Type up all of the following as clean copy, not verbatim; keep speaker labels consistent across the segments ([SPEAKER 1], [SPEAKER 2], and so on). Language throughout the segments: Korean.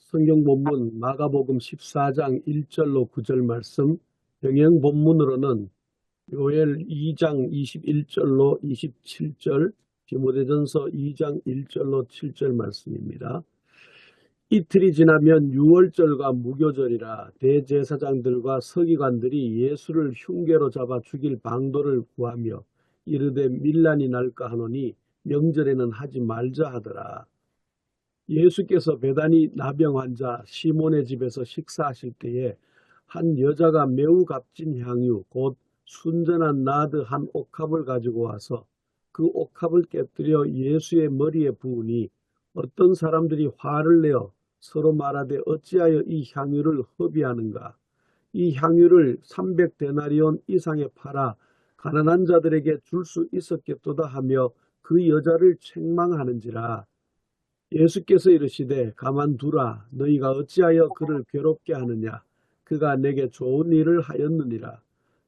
[SPEAKER 1] 성경 본문 마가복음 14장 1절로 9절 말씀, 병행 본문으로는 요엘 2장 21절로 27절, 디모데전서 2장 1절로 7절 말씀입니다. 이틀이 지나면 유월절과 무교절이라 대제사장들과 서기관들이 예수를 흉계로 잡아 죽일 방도를 구하며 이르되 밀란이 날까 하노니 명절에는 하지 말자 하더라. 예수께서 베다니 나병 환자 시몬의 집에서 식사하실 때에 한 여자가 매우 값진 향유 곧 순전한 나드 한 옥합을 가지고 와서 그 옥합을 깨뜨려 예수의 머리에 부으니 어떤 사람들이 화를 내어 서로 말하되 어찌하여 이 향유를 허비하는가. 이 향유를 300데나리온 이상에 팔아 가난한 자들에게 줄 수 있었겠도다 하며 그 여자를 책망하는지라. 예수께서 이르시되 가만두라. 너희가 어찌하여 그를 괴롭게 하느냐. 그가 내게 좋은 일을 하였느니라.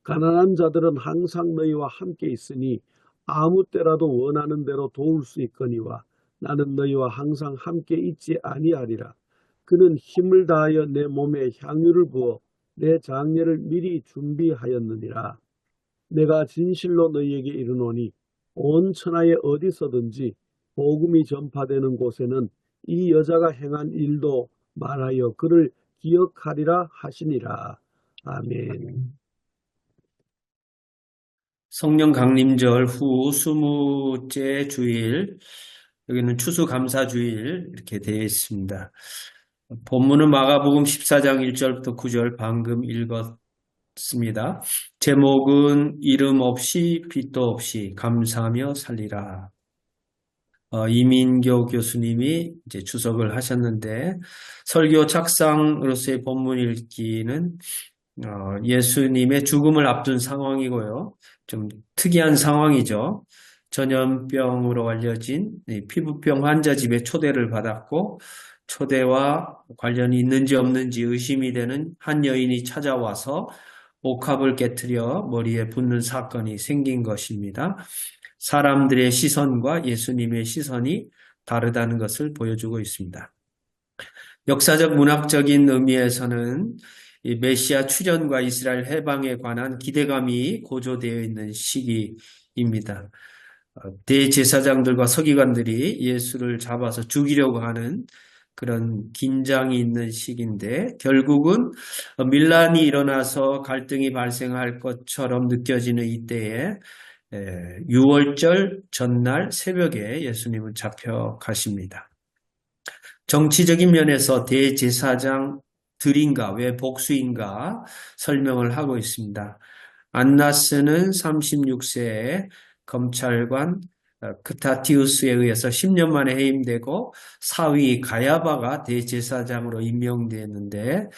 [SPEAKER 1] 가난한 자들은 항상 너희와 함께 있으니 아무 때라도 원하는 대로 도울 수 있거니와 나는 너희와 항상 함께 있지 아니하리라. 그는 힘을 다하여 내 몸에 향유를 부어 내 장례를 미리 준비하였느니라. 내가 진실로 너희에게 이르노니 온 천하에 어디서든지 복음이 전파되는 곳에는 이 여자가 행한 일도 말하여 그를 기억하리라 하시니라. 아멘.
[SPEAKER 2] 성령 강림절 후 20째 주일, 여기는 추수감사주일 이렇게 되어 있습니다. 본문은 마가복음 14장 1절부터 9절 방금 읽었습니다. 제목은 이름 없이 빛도 없이 감사하며 살리라. 이민교 교수님이 이제 주석을 하셨는데, 설교 착상으로서의 본문 읽기는 예수님의 죽음을 앞둔 상황이고요. 좀 특이한 상황이죠. 전염병으로 알려진 피부병 환자 집에 초대를 받았고, 초대와 관련이 있는지 없는지 의심이 되는 한 여인이 찾아와서 옥합을 깨트려 머리에 붓는 사건이 생긴 것입니다. 사람들의 시선과 예수님의 시선이 다르다는 것을 보여주고 있습니다. 역사적 문학적인 의미에서는 이 메시아 출현과 이스라엘 해방에 관한 기대감이 고조되어 있는 시기입니다. 대제사장들과 서기관들이 예수를 잡아서 죽이려고 하는 그런 긴장이 있는 시기인데, 결국은 밀란이 일어나서 갈등이 발생할 것처럼 느껴지는 이때에 유월절 전날 새벽에 예수님은 잡혀가십니다. 정치적인 면에서 대제사장들인가 왜 복수인가 설명을 하고 있습니다. 안나스는 36세에 검찰관 크타티우스에 의해서 10년 만에 해임되고 사위 가야바가 대제사장으로 임명되었는데,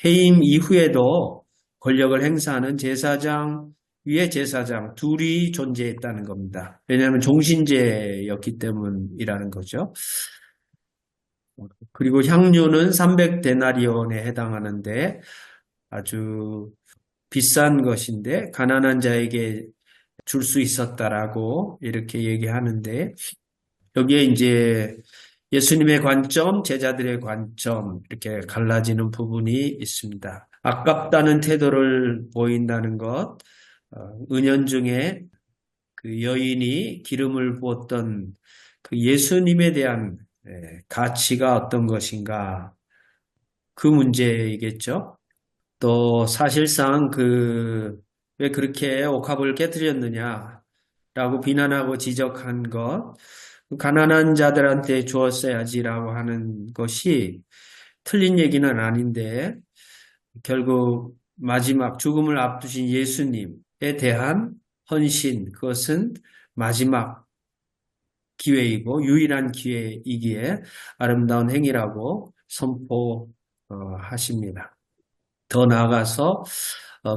[SPEAKER 2] 해임 이후에도 권력을 행사하는 제사장 위에 제사장 둘이 존재했다는 겁니다. 왜냐하면 종신제였기 때문이라는 거죠. 그리고 향유는 300데나리온에 해당하는데 아주 비싼 것인데 가난한 자에게 줄 수 있었다라고 이렇게 얘기하는데, 여기에 이제 예수님의 관점, 제자들의 관점 이렇게 갈라지는 부분이 있습니다. 아깝다는 태도를 보인다는 것, 은연중에 그 여인이 기름을 부었던 그 예수님에 대한 가치가 어떤 것인가, 그 문제이겠죠. 또 사실상 왜 그렇게 옥합을 깨뜨렸느냐라고 비난하고 지적한 것, 가난한 자들한테 주었어야지라고 하는 것이 틀린 얘기는 아닌데, 결국 마지막 죽음을 앞두신 예수님에 대한 헌신, 그것은 마지막 기회이고 유일한 기회이기에 아름다운 행위라고 선포하십니다. 더 나아가서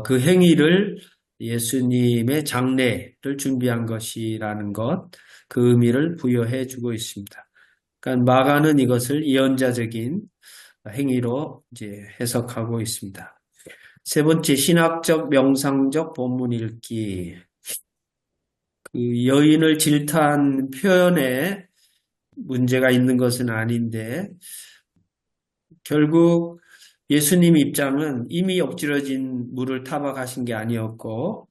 [SPEAKER 2] 그 행위를 예수님의 장례를 준비한 것이라는 것, 그 의미를 부여해 주고 있습니다. 그러니까 마가는 이것을 예언자적인 행위로 이제 해석하고 있습니다. 세 번째, 신학적 명상적 본문 읽기. 그 여인을 질타한 표현에 문제가 있는 것은 아닌데, 결국 예수님 입장은 이미 엎질러진 물을 타박하신 게 아니었고,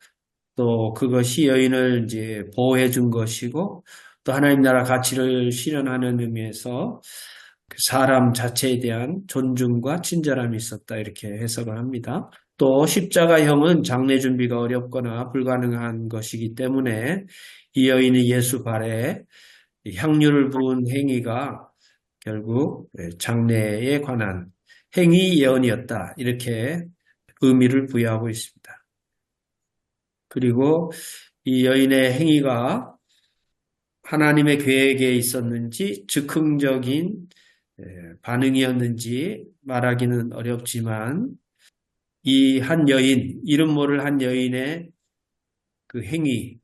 [SPEAKER 2] 또 그것이 여인을 이제 보호해 준 것이고, 또 하나님 나라 가치를 실현하는 의미에서 그 사람 자체에 대한 존중과 친절함이 있었다, 이렇게 해석을 합니다. 또 십자가형은 장례 준비가 어렵거나 불가능한 것이기 때문에 이 여인이 예수 발에 향유를 부은 행위가 결국 장래에 관한 행위 예언이었다. 이렇게 의미를 부여하고 있습니다. 그리고 이 여인의 행위가 하나님의 계획에 있었는지 즉흥적인 반응이었는지 말하기는 어렵지만 이 한 여인, 이름 모를 한 여인의 그 행위,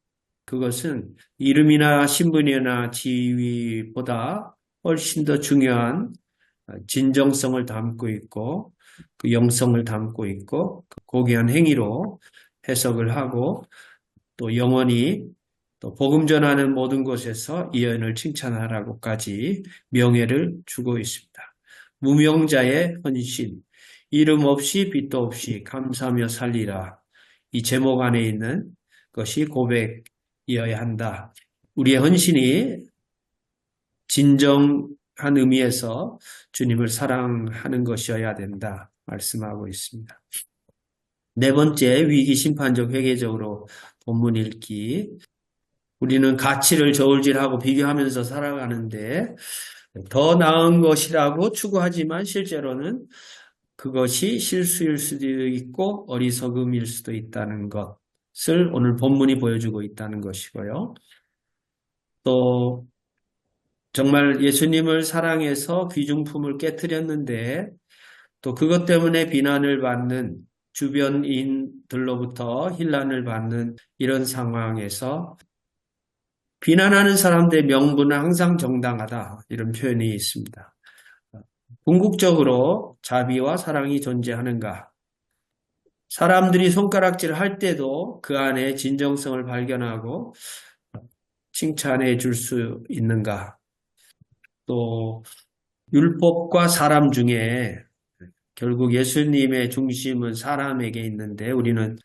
[SPEAKER 2] 그것은 이름이나 신분이나 지위보다 훨씬 더 중요한 진정성을 담고 있고 그 영성을 담고 있고 그 고귀한 행위로 해석을 하고 또 영원히 또 복음 전하는 모든 곳에서 이 여인을 칭찬하라고까지 명예를 주고 있습니다. 무명자의 헌신, 이름 없이 빛도 없이 감사하며 살리라. 이 제목 안에 있는 것이 고백이어야 한다. 우리의 헌신이 진정한 의미에서 주님을 사랑하는 것이어야 된다. 말씀하고 있습니다. 네 번째, 위기 심판적 회개적으로 본문 읽기. 우리는 가치를 저울질하고 비교하면서 살아가는데 더 나은 것이라고 추구하지만 실제로는 그것이 실수일 수도 있고 어리석음일 수도 있다는 것을 오늘 본문이 보여주고 있다는 것이고요. 또 정말 예수님을 사랑해서 귀중품을 깨뜨렸는데 또 그것 때문에 비난을 받는 주변인들로부터 힐난을 받는 이런 상황에서 비난하는 사람들의 명분은 항상 정당하다. 이런 표현이 있습니다. 궁극적으로 자비와 사랑이 존재하는가? 사람들이 손가락질을 할 때도 그 안에 진정성을 발견하고 칭찬해 줄 수 있는가? 또 율법과 사람 중에 결국 예수님의 중심은 사람에게 있는데 우리는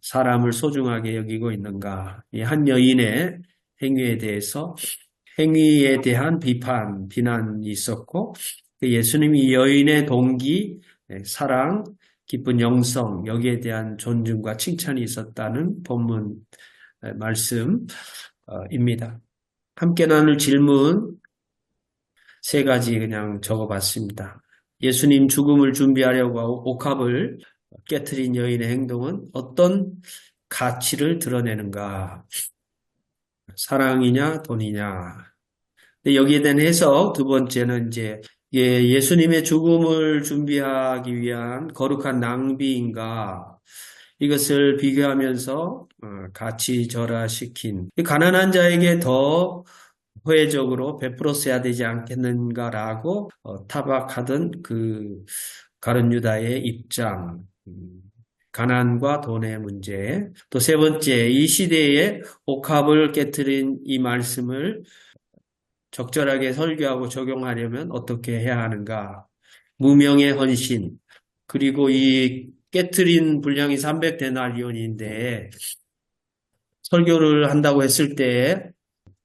[SPEAKER 2] 사람을 소중하게 여기고 있는가? 이 한 여인의 행위에 대해서 행위에 대한 비판, 비난이 있었고 예수님이 여인의 동기, 사랑, 기쁜 영성 여기에 대한 존중과 칭찬이 있었다는 본문 말씀입니다. 함께 나눌 질문 세 가지 그냥 적어봤습니다. 예수님 죽음을 준비하려고 옥합을 깨트린 여인의 행동은 어떤 가치를 드러내는가? 사랑이냐, 돈이냐? 근데 여기에 대한 해석 두 번째는 이제 예수님의 죽음을 준비하기 위한 거룩한 낭비인가? 이것을 비교하면서 가치 절하시킨 가난한 자에게 더 후회적으로 베풀었어야 되지 않겠는가라고 타박하던 그 가룟 유다의 입장, 가난과 돈의 문제. 또 세 번째, 이 시대에 옥합을 깨트린 이 말씀을 적절하게 설교하고 적용하려면 어떻게 해야 하는가? 무명의 헌신, 그리고 이 깨트린 분량이 300데나리온인데 설교를 한다고 했을 때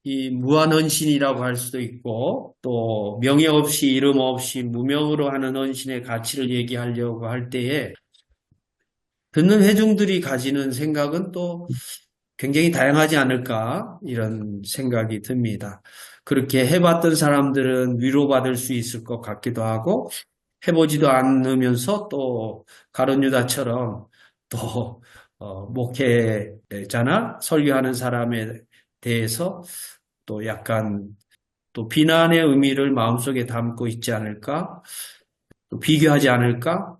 [SPEAKER 2] 이 무한헌신이라고 할 수도 있고 또 명예 없이 이름 없이 무명으로 하는 헌신의 가치를 얘기하려고 할 때에 듣는 회중들이 가지는 생각은 또 굉장히 다양하지 않을까 이런 생각이 듭니다. 그렇게 해봤던 사람들은 위로받을 수 있을 것 같기도 하고 해보지도 않으면서 또 가룟 유다처럼 또 목회자나 설교하는 사람에 대해서 또 약간 또 비난의 의미를 마음속에 담고 있지 않을까? 또 비교하지 않을까?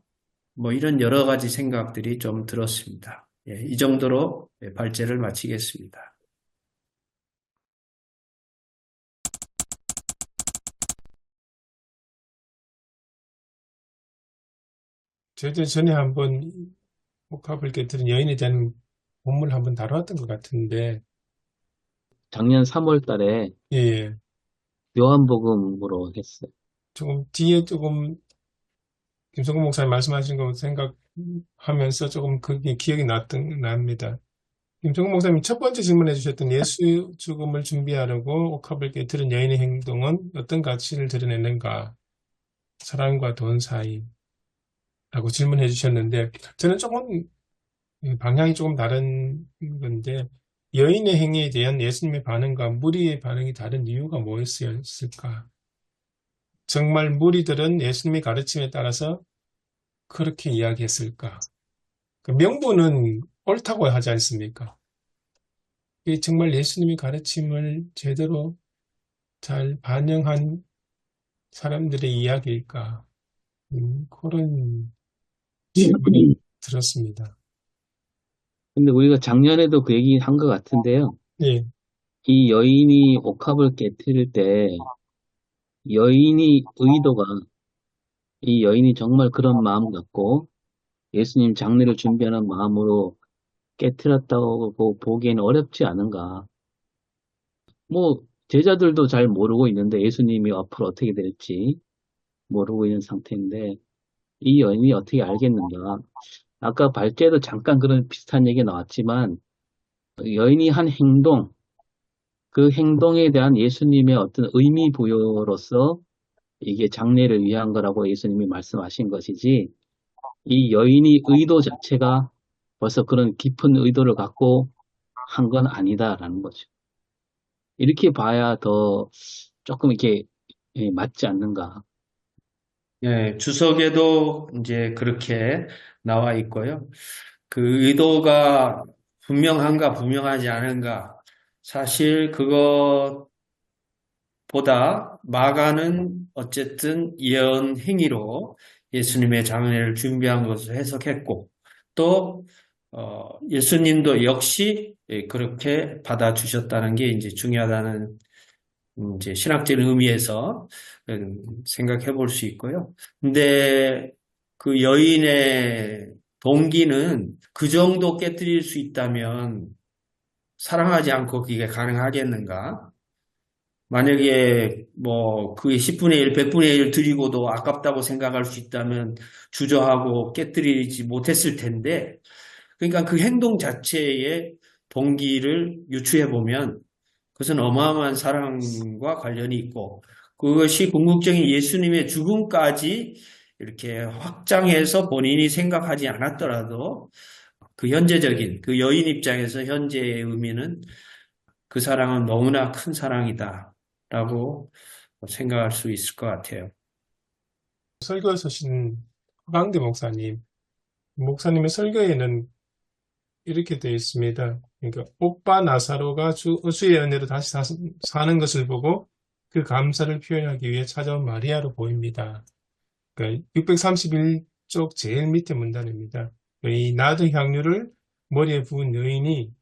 [SPEAKER 2] 뭐 이런 여러 가지 생각들이 좀 들었습니다. 이 정도로 발제를 마치겠습니다.
[SPEAKER 3] 저도 전에 한번 복합을 깨뜨린 여인에 대한 본문을 한번 다루었던 것 같은데,
[SPEAKER 4] 작년 3월 달에
[SPEAKER 3] 예,
[SPEAKER 4] 요한복음으로 했어요.
[SPEAKER 3] 조금 뒤에 조금 김성근 목사님 말씀하신 거 생각하면서 조금 그게 기억이 납니다. 김성근 목사님 첫 번째 질문해 주셨던 예수 죽음을 준비하려고 옥합을 깨뜨린 여인의 행동은 어떤 가치를 드러내는가? 사랑과 돈 사이라고 질문해 주셨는데, 저는 조금 방향이 조금 다른 건데, 여인의 행위에 대한 예수님의 반응과 무리의 반응이 다른 이유가 뭐였을까? 정말 무리들은 예수님의 가르침에 따라서 그렇게 이야기했을까? 그 명분은 옳다고 하지 않습니까? 이게 정말 예수님의 가르침을 제대로 잘 반영한 사람들의 이야기일까? 그런 질문이 들었습니다.
[SPEAKER 4] 근데 우리가 작년에도 그 얘기 한 것 같은데요.
[SPEAKER 3] 예,
[SPEAKER 4] 이 여인이 옥합을 깨뜨릴 때 여인이 의도가 이 여인이 정말 그런 마음 갖고 예수님 장례를 준비하는 마음으로 깨뜨렸다고 보기에는 어렵지 않은가. 뭐 제자들도 잘 모르고 있는데 예수님이 앞으로 어떻게 될지 모르고 있는 상태인데 이 여인이 어떻게 알겠는가. 아까 발제에도 잠깐 그런 비슷한 얘기 나왔지만 여인이 한 행동, 그 행동에 대한 예수님의 어떤 의미 부여로서 이게 장례를 위한 거라고 예수님이 말씀하신 것이지 이 여인이 의도 자체가 벌써 그런 깊은 의도를 갖고 한 건 아니다라는 거죠. 이렇게 봐야 더 조금 이렇게 맞지 않는가.
[SPEAKER 2] 예, 주석에도 이제 그렇게 나와 있고요. 그 의도가 분명한가 분명하지 않은가. 사실 그것보다 마가는 어쨌든 예언 행위로 예수님의 장례를 준비한 것을 해석했고 또 예수님도 역시 그렇게 받아주셨다는 게 이제 중요하다는 이제 신학적인 의미에서 생각해 볼 수 있고요. 근데 그 여인의 동기는 그 정도 깨뜨릴 수 있다면 사랑하지 않고 그게 가능하겠는가? 만약에 뭐 그게 10분의 1, 100분의 1 드리고도 아깝다고 생각할 수 있다면 주저하고 깨뜨리지 못했을 텐데 그러니까 그 행동 자체의 동기를 유추해 보면 그것은 어마어마한 사랑과 관련이 있고 그것이 궁극적인 예수님의 죽음까지 이렇게 확장해서 본인이 생각하지 않았더라도 그 현재적인 그 여인 입장에서 현재의 의미는 그 사랑은 너무나 큰 사랑이다라고 생각할 수 있을 것 같아요.
[SPEAKER 3] 설교하신 박광대 목사님의 설교에는 이렇게 되어 있습니다. 그러니까 오빠 나사로가 주의 은혜로 다시 사는 것을 보고 그 감사를 표현하기 위해 찾아온 마리아로 보입니다. 그러니까 631쪽 제일 밑에 문단입니다. 이 나드 향유를 머리에 부은 여인이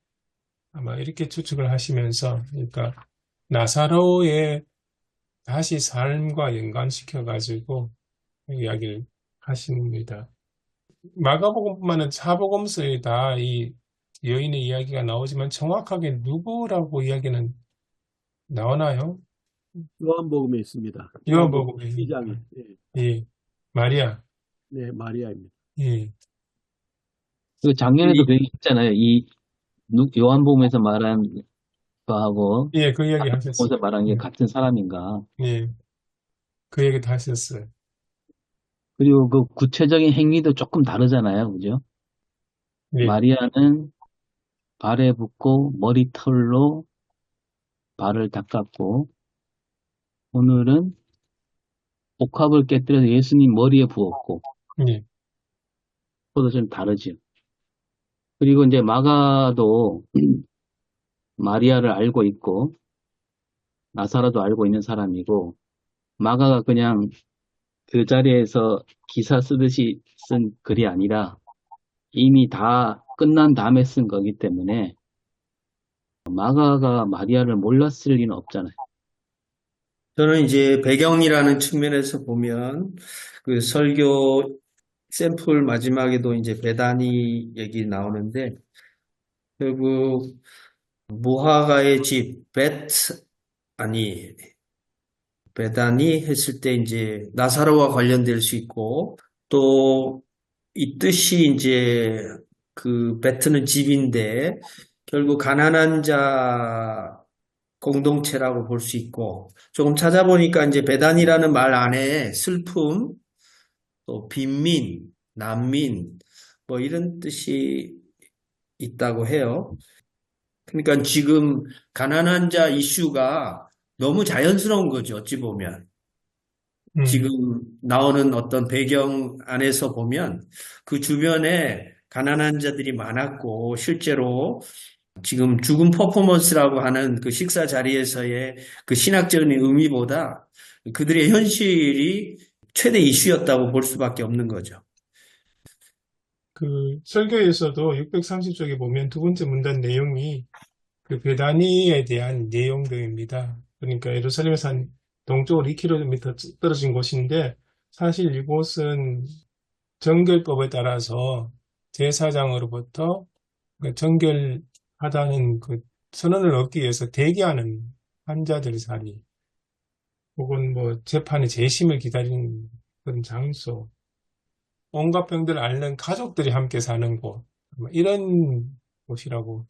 [SPEAKER 3] 아마 이렇게 추측을 하시면서 그러니까 나사로의 다시 삶과 연관시켜가지고 이야기를 하십니다. 마가복음뿐만은 사복음서에 다 이 여인의 이야기가 나오지만 정확하게 누구라고 이야기는 나오나요?
[SPEAKER 1] 요한복음에 있습니다.
[SPEAKER 3] 요한복음에
[SPEAKER 1] 2장에.
[SPEAKER 3] 예, 마리아.
[SPEAKER 1] 네, 마리아입니다.
[SPEAKER 3] 예,
[SPEAKER 4] 그 작년에도 그 얘기 했잖아요. 이 요한복음에서 말한 거하고
[SPEAKER 3] 예, 그 이야기
[SPEAKER 4] 마가복음에서
[SPEAKER 3] 하셨어요.
[SPEAKER 4] 말한 게 같은 사람인가.
[SPEAKER 3] 예, 그 얘기 다 하셨어요.
[SPEAKER 4] 그리고 그 구체적인 행위도 조금 다르잖아요. 그죠?
[SPEAKER 3] 예,
[SPEAKER 4] 마리아는 발에 붓고 머리털로 발을 닦았고 오늘은 옥합을 깨뜨려서 예수님 머리에 부었고
[SPEAKER 3] 예,
[SPEAKER 4] 그것도 좀 다르죠. 그리고 이제 마가도 마리아를 알고 있고 나사로도 알고 있는 사람이고 마가가 그냥 그 자리에서 기사 쓰듯이 쓴 글이 아니라 이미 다 끝난 다음에 쓴 거기 때문에 마가가 마리아를 몰랐을 리는 없잖아요.
[SPEAKER 2] 저는 이제 배경이라는 측면에서 보면 그 설교 샘플 마지막에도 이제 베다니 얘기 나오는데 결국 무화과의 집 베다니 했을 때 이제 나사로와 관련될 수 있고 또 이 뜻이 이제 그 뱉트는 집인데 결국 가난한 자 공동체라고 볼 수 있고 조금 찾아보니까 이제 배단이라는 말 안에 슬픔, 또 빈민, 난민 뭐 이런 뜻이 있다고 해요. 그러니까 지금 가난한 자 이슈가 너무 자연스러운 거죠, 어찌 보면. 지금 나오는 어떤 배경 안에서 보면 그 주변에 가난한 자들이 많았고 실제로 지금 죽음 퍼포먼스라고 하는 그 식사 자리에서의 그 신학적인 의미보다 그들의 현실이 최대 이슈였다고 볼 수밖에 없는 거죠.
[SPEAKER 3] 그 설교에서도 630쪽에 보면 두 번째 문단 내용이 그 베다니에 대한 내용들입니다. 그러니까 예루살렘에서 한 동쪽으로 2km 떨어진 곳인데 사실 이곳은 정결법에 따라서 제사장으로부터 그 정결하다는 그 선언을 얻기 위해서 대기하는 환자들 자리 혹은 뭐 재판의 재심을 기다리는 그런 장소, 온갖 병들을 앓는 가족들이 함께 사는 곳, 뭐 이런 곳이라고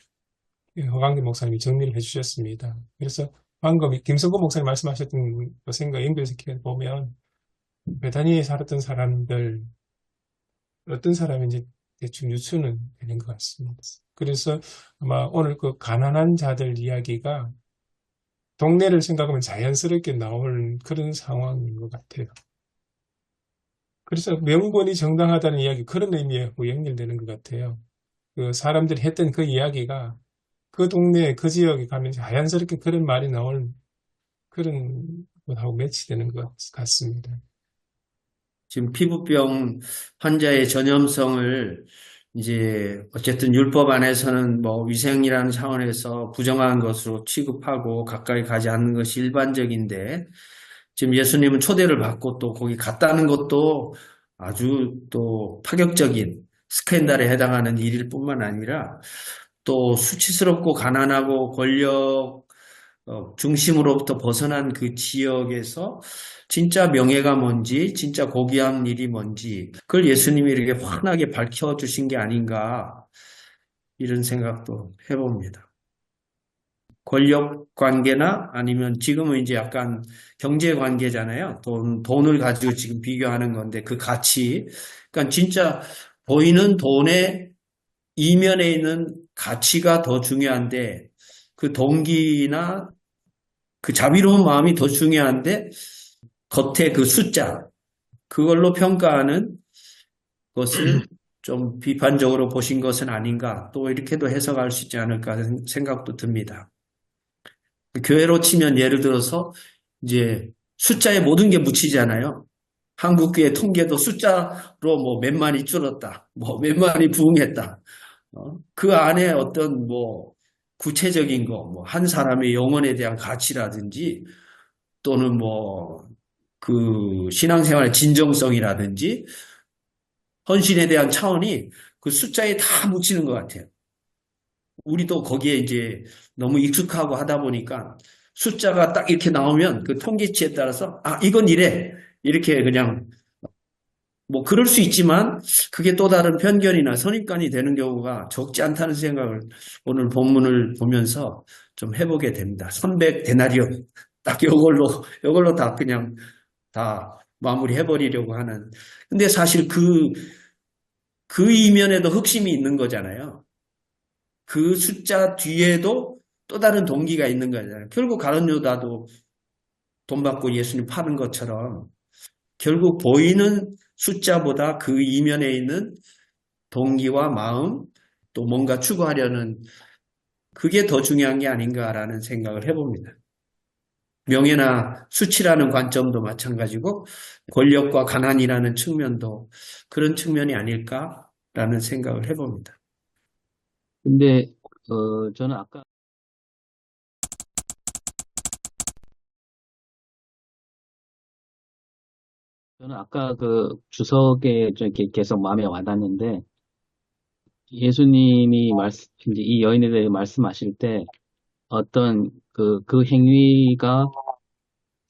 [SPEAKER 3] 허광기 목사님이 정리를 해주셨습니다. 그래서 방금 김성근 목사님 말씀하셨던 것과 연결해서 보면 베다니에 살았던 사람들 어떤 사람인지 대충 유추는 되는 것 같습니다. 그래서 아마 오늘 그 가난한 자들 이야기가 동네를 생각하면 자연스럽게 나올 그런 상황인 것 같아요. 그래서 명분이 정당하다는 이야기 그런 의미하고 연결되는 것 같아요. 그 사람들이 했던 그 이야기가 그 동네, 그 지역에 가면 자연스럽게 그런 말이 나올 그런 것하고 매치되는 것 같습니다.
[SPEAKER 2] 지금 피부병 환자의 전염성을 이제 어쨌든 율법 안에서는 뭐 위생이라는 차원에서 부정한 것으로 취급하고 가까이 가지 않는 것이 일반적인데 지금 예수님은 초대를 받고 또 거기 갔다는 것도 아주 또 파격적인 스캔들에 해당하는 일일 뿐만 아니라 또 수치스럽고 가난하고 권력 중심으로부터 벗어난 그 지역에서 진짜 명예가 뭔지, 진짜 고귀한 일이 뭔지, 그걸 예수님이 이렇게 환하게 밝혀주신 게 아닌가, 이런 생각도 해봅니다. 권력 관계나 아니면 지금은 이제 약간 경제 관계잖아요. 돈을 가지고 지금 비교하는 건데 그 가치. 그러니까 진짜 보이는 돈의 이면에 있는 가치가 더 중요한데 그 동기나 그 자비로운 마음이 더 중요한데 겉에 그 숫자, 그걸로 평가하는 것을 좀 비판적으로 보신 것은 아닌가, 또 이렇게도 해석할 수 있지 않을까 하는 생각도 듭니다. 교회로 치면 예를 들어서 이제 숫자에 모든 게 묻히잖아요. 한국교회 통계도 숫자로 뭐 몇만이 줄었다, 뭐 몇만이 부흥했다. 그 안에 어떤 뭐 구체적인 거, 뭐 한 사람의 영혼에 대한 가치라든지 또는 뭐 그 신앙생활의 진정성이라든지 헌신에 대한 차원이 그 숫자에 다 묻히는 것 같아요. 우리도 거기에 이제 너무 익숙하고 하다 보니까 숫자가 딱 이렇게 나오면 그 통계치에 따라서 아, 이건 이래. 이렇게 그냥 뭐 그럴 수 있지만 그게 또 다른 편견이나 선입관이 되는 경우가 적지 않다는 생각을 오늘 본문을 보면서 좀 해보게 됩니다. 300데나리온 딱 이걸로 다 그냥 다 마무리해버리려고 하는. 근데 사실 그 이면에도 흑심이 있는 거잖아요. 그 숫자 뒤에도 또 다른 동기가 있는 거잖아요. 결국 가룟 유다도 돈 받고 예수님 파는 것처럼 결국 보이는 숫자보다 그 이면에 있는 동기와 마음, 또 뭔가 추구하려는 그게 더 중요한 게 아닌가라는 생각을 해봅니다. 명예나 수치라는 관점도 마찬가지고 권력과 가난이라는 측면도 그런 측면이 아닐까라는 생각을 해봅니다.
[SPEAKER 4] 근데, 저는 아까 그 주석에 좀 이렇게 계속 마음에 와닿는데, 예수님이 이제 이 여인에 대해 말씀하실 때 어떤 그 행위가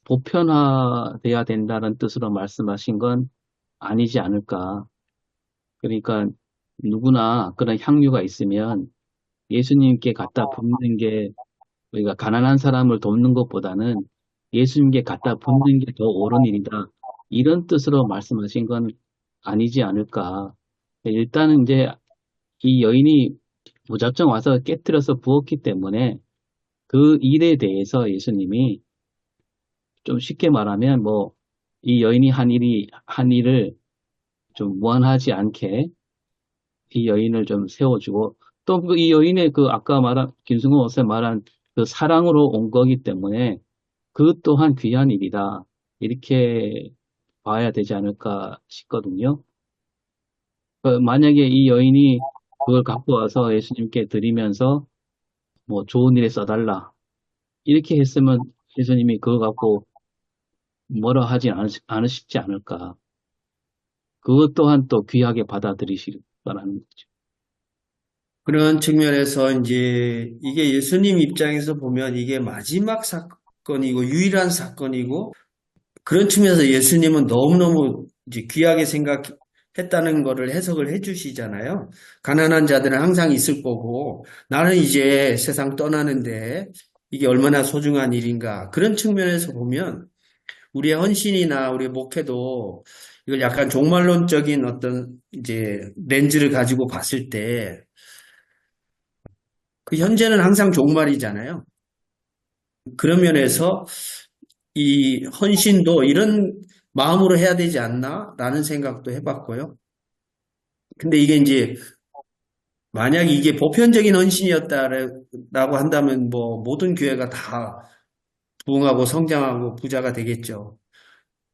[SPEAKER 4] 보편화돼야 된다는 뜻으로 말씀하신 건 아니지 않을까. 그러니까 누구나 그런 향유가 있으면 예수님께 갖다 붓는 게 우리가 가난한 사람을 돕는 것보다는 예수님께 갖다 붓는 게 더 옳은 일이다. 이런 뜻으로 말씀하신 건 아니지 않을까. 일단은 이제 이 여인이 무작정 와서 깨뜨려서 부었기 때문에 그 일에 대해서 예수님이 좀 쉽게 말하면 뭐 이 여인이 한 일을 좀 무한하지 않게 이 여인을 좀 세워주고 또 이 여인의 그 아까 말한 김승호 목사 말한 그 사랑으로 온 거기 때문에 그 또한 귀한 일이다. 이렇게 봐야 되지 않을까 싶거든요. 만약에 이 여인이 그걸 갖고 와서 예수님께 드리면서 뭐 좋은 일에 써달라. 이렇게 했으면 예수님이 그거 갖고 뭐라 하지 않으시지 않을까. 그것 또한 또 귀하게 받아들이실 거라는 거죠.
[SPEAKER 2] 그런 측면에서 이제 이게 예수님 입장에서 보면 이게 마지막 사건이고 유일한 사건이고 그런 측면에서 예수님은 너무너무 이제 귀하게 생각했다는 거를 해석을 해주시잖아요. 가난한 자들은 항상 있을 거고 나는 이제 세상 떠나는데 이게 얼마나 소중한 일인가. 그런 측면에서 보면 우리의 헌신이나 우리의 목회도 이걸 약간 종말론적인 어떤 이제 렌즈를 가지고 봤을 때 그 현재는 항상 종말이잖아요. 그런 면에서 이 헌신도 이런 마음으로 해야 되지 않나라는 생각도 해봤고요. 근데 이게 이제 만약 이게 보편적인 헌신이었다라고 한다면 뭐 모든 교회가 다 부흥하고 성장하고 부자가 되겠죠.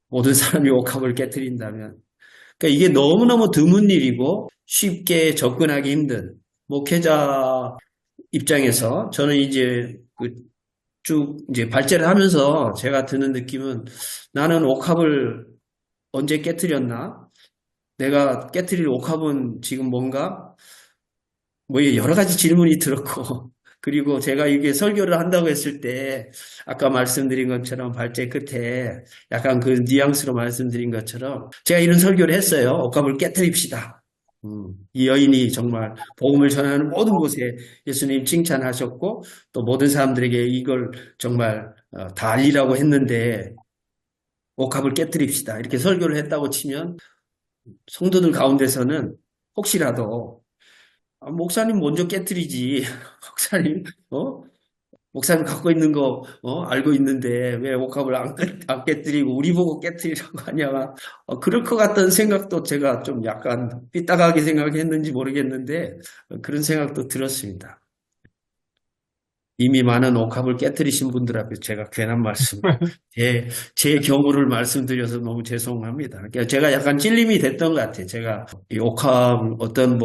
[SPEAKER 2] 모든 사람이 옥합을 깨뜨린다면. 그러니까 이게 너무너무 드문 일이고 쉽게 접근하기 힘든 목회자 입장에서 저는 이제 그 쭉 이제 발제를 하면서 제가 드는 느낌은 나는 옥합을 언제 깨뜨렸나? 내가 깨뜨릴 옥합은 지금 뭔가? 뭐 여러 가지 질문이 들었고 그리고 제가 이게 설교를 한다고 했을 때 아까 말씀드린 것처럼 발제 끝에 약간 그 뉘앙스로 말씀드린 것처럼 제가 이런 설교를 했어요. 옥합을 깨뜨립시다. 이 여인이 정말 복음을 전하는 모든 곳에 예수님 칭찬하셨고 또 모든 사람들에게 이걸 정말 다 알리라고 했는데 옥합을 깨뜨립시다. 이렇게 설교를 했다고 치면 성도들 가운데서는 혹시라도 목사님 먼저 깨뜨리지. 목사님, 목사님 갖고 있는 거, 알고 있는데 왜 옥합을 안 깨뜨리고 우리 보고 깨뜨리라고 하냐. 그럴 것 같다는 생각도 제가 좀 약간 삐딱하게 생각했는지 모르겠는데 그런 생각도 들었습니다. 이미 많은 옥합을 깨뜨리신 분들 앞에 제가 괜한 말씀, 제 경우를 말씀드려서 너무 죄송합니다. 그러니까 제가 약간 찔림이 됐던 것 같아요. 제가 이 옥합 어떤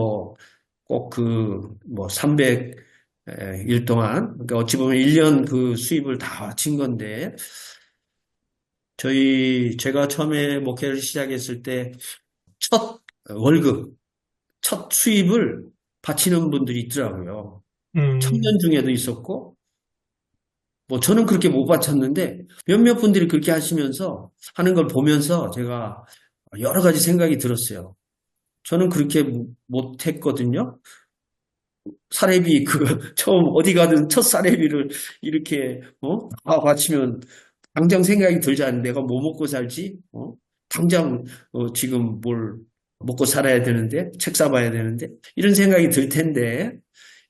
[SPEAKER 2] 꼭 300일 동안, 그러니까 어찌 보면 1년 그 수입을 다 바친 건데, 제가 처음에 목회를 시작했을 때 첫 월급, 첫 수입을 바치는 분들이 있더라고요. 청년 중에도 있었고, 저는 그렇게 못 바쳤는데, 몇몇 분들이 그렇게 하는 걸 보면서 제가 여러 가지 생각이 들었어요. 저는 그렇게 못 했거든요. 사례비 처음 어디 가든 첫 사례비를 이렇게 다 바치면 당장 생각이 들지 않는 내가 뭐 먹고 살지? 당장 지금 뭘 먹고 살아야 되는데 책 사봐야 되는데 이런 생각이 들 텐데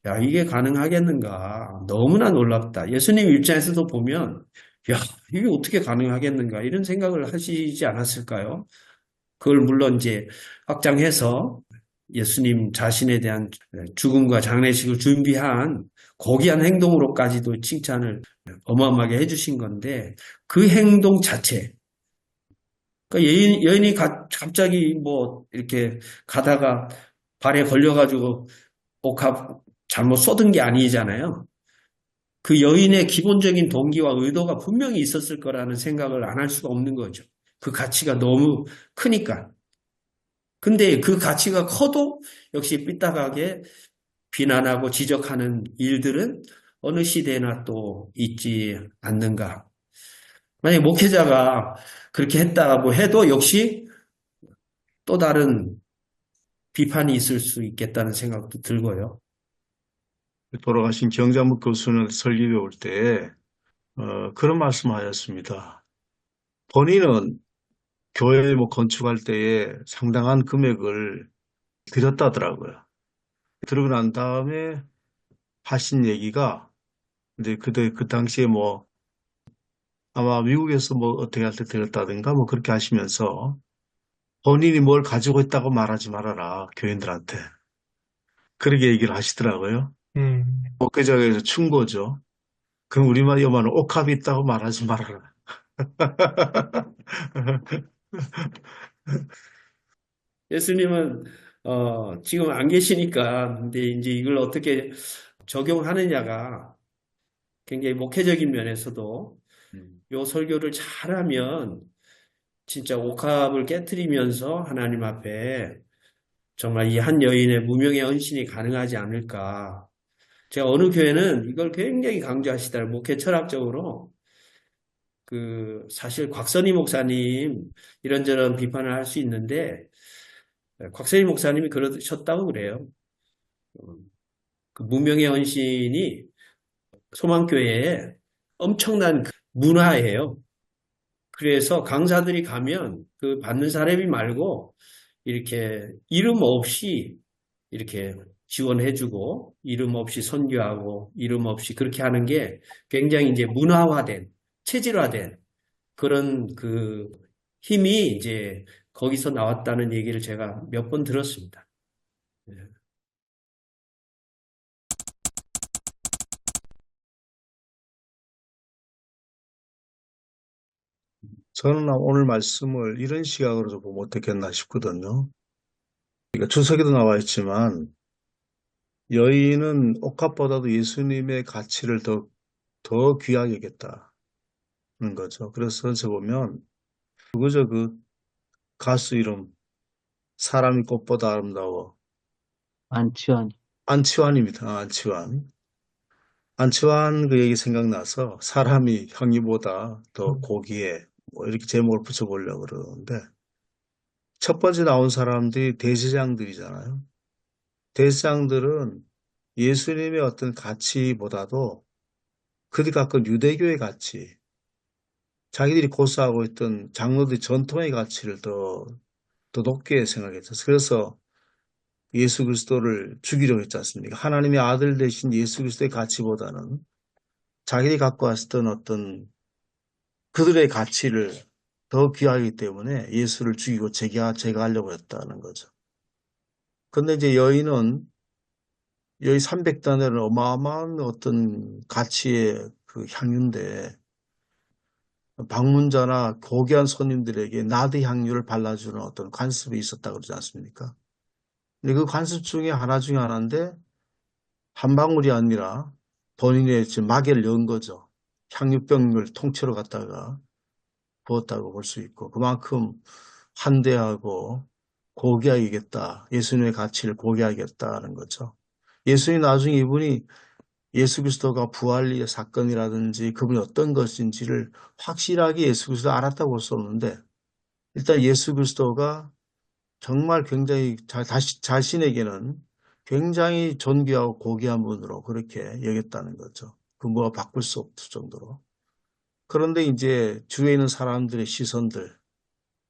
[SPEAKER 2] 야 이게 가능하겠는가? 너무나 놀랍다. 예수님 입장에서도 보면 야 이게 어떻게 가능하겠는가? 이런 생각을 하시지 않았을까요? 그걸 물론 이제 확장해서 예수님 자신에 대한 죽음과 장례식을 준비한 고귀한 행동으로까지도 칭찬을 어마어마하게 해주신 건데 그 행동 자체 그러니까 여인이 갑자기 이렇게 가다가 발에 걸려가지고 옥합 잘못 쏟은 게 아니잖아요. 그 여인의 기본적인 동기와 의도가 분명히 있었을 거라는 생각을 안 할 수가 없는 거죠. 그 가치가 너무 크니까. 근데 그 가치가 커도 역시 삐딱하게 비난하고 지적하는 일들은 어느 시대나 또 있지 않는가. 만약에 목회자가 그렇게 했다고 해도 역시 또 다른 비판이 있을 수 있겠다는 생각도 들고요.
[SPEAKER 5] 돌아가신 경자목 교수는 설립에 올 때, 그런 말씀을 하셨습니다. 본인은 교회 뭐 건축할 때에 상당한 금액을 들였다더라고요. 들고 난 다음에 하신 얘기가, 근데 그 당시에 뭐, 아마 미국에서 뭐 어떻게 할 때 들었다든가 뭐 그렇게 하시면서 본인이 뭘 가지고 있다고 말하지 말아라, 교인들한테. 그렇게 얘기를 하시더라고요. 목회자에서 충고죠. 그럼 우리만 요만한 옥합이 있다고 말하지 말아라.
[SPEAKER 2] 예수님은 지금 안 계시니까 근데 이제 이걸 어떻게 적용하느냐가 굉장히 목회적인 면에서도 요 설교를 잘하면 진짜 옥합을 깨트리면서 하나님 앞에 정말 이 한 여인의 무명의 헌신이 가능하지 않을까. 제가 어느 교회는 이걸 굉장히 강조하시더라고요. 목회 철학적으로. 사실 곽선희 목사님 이런저런 비판을 할 수 있는데 곽선희 목사님이 그러셨다고 그래요. 그 무명의 헌신이 소망교회에 엄청난 문화예요. 그래서 강사들이 가면 그 받는 사람이 말고 이렇게 이름 없이 이렇게 지원해주고 이름 없이 선교하고 이름 없이 그렇게 하는 게 굉장히 이제 문화화된 체질화된 그런 힘이 이제 거기서 나왔다는 얘기를 제가 몇 번 들었습니다.
[SPEAKER 5] 저는 오늘 말씀을 이런 시각으로 좀 보면 어떻겠나 싶거든요. 그러니까 주석에도 나와 있지만 여인은 옥합보다도 예수님의 가치를 더 귀하게 여겼다는 거죠. 그래서 저 보면 그거죠. 그 가수 이름 사람이 꽃보다 아름다워.
[SPEAKER 4] 안치환.
[SPEAKER 5] 안치환입니다. 안치환. 안치환 그 얘기 생각나서 사람이 향유보다 더 고귀해. 뭐 이렇게 제목을 붙여보려고 그러는데 첫 번째 나온 사람들이 대제사장들이잖아요. 대제사장들은 예수님의 어떤 가치보다도 그들이 갖고 유대교의 가치, 자기들이 고수하고 있던 장로들의 전통의 가치를 더 높게 생각했죠. 그래서 예수 그리스도를 죽이려고 했지 않습니까? 하나님의 아들 되신 예수 그리스도의 가치보다는 자기들이 갖고 왔던 어떤 그들의 가치를 더 귀하기 때문에 예수를 죽이고 제거하려고 했다는 거죠. 근데 이제 여인은 여기 300단에는 어마어마한 어떤 가치의 그 향유인데 방문자나 고귀한 손님들에게 나드 향유를 발라주는 어떤 관습이 있었다고 그러지 않습니까? 근데 그 관습 중에 하나인데 한 방울이 아니라 본인의 지금 마개를 연 거죠. 향유병을 통째로 갖다가 부었다고 볼 수 있고 그만큼 환대하고 고귀하겠다. 예수님의 가치를 고귀하겠다는 거죠. 예수님 나중에 이분이 예수 그리스도가 부활의 사건이라든지 그분이 어떤 것인지를 확실하게 예수 그리스도 알았다고 볼 수 없는데 일단 예수 그리스도가 정말 굉장히 자신에게는 굉장히 존귀하고 고귀한 분으로 그렇게 여겼다는 거죠. 그 뭐가 바꿀 수 없을 정도로. 그런데 이제 주위에 있는 사람들의 시선들,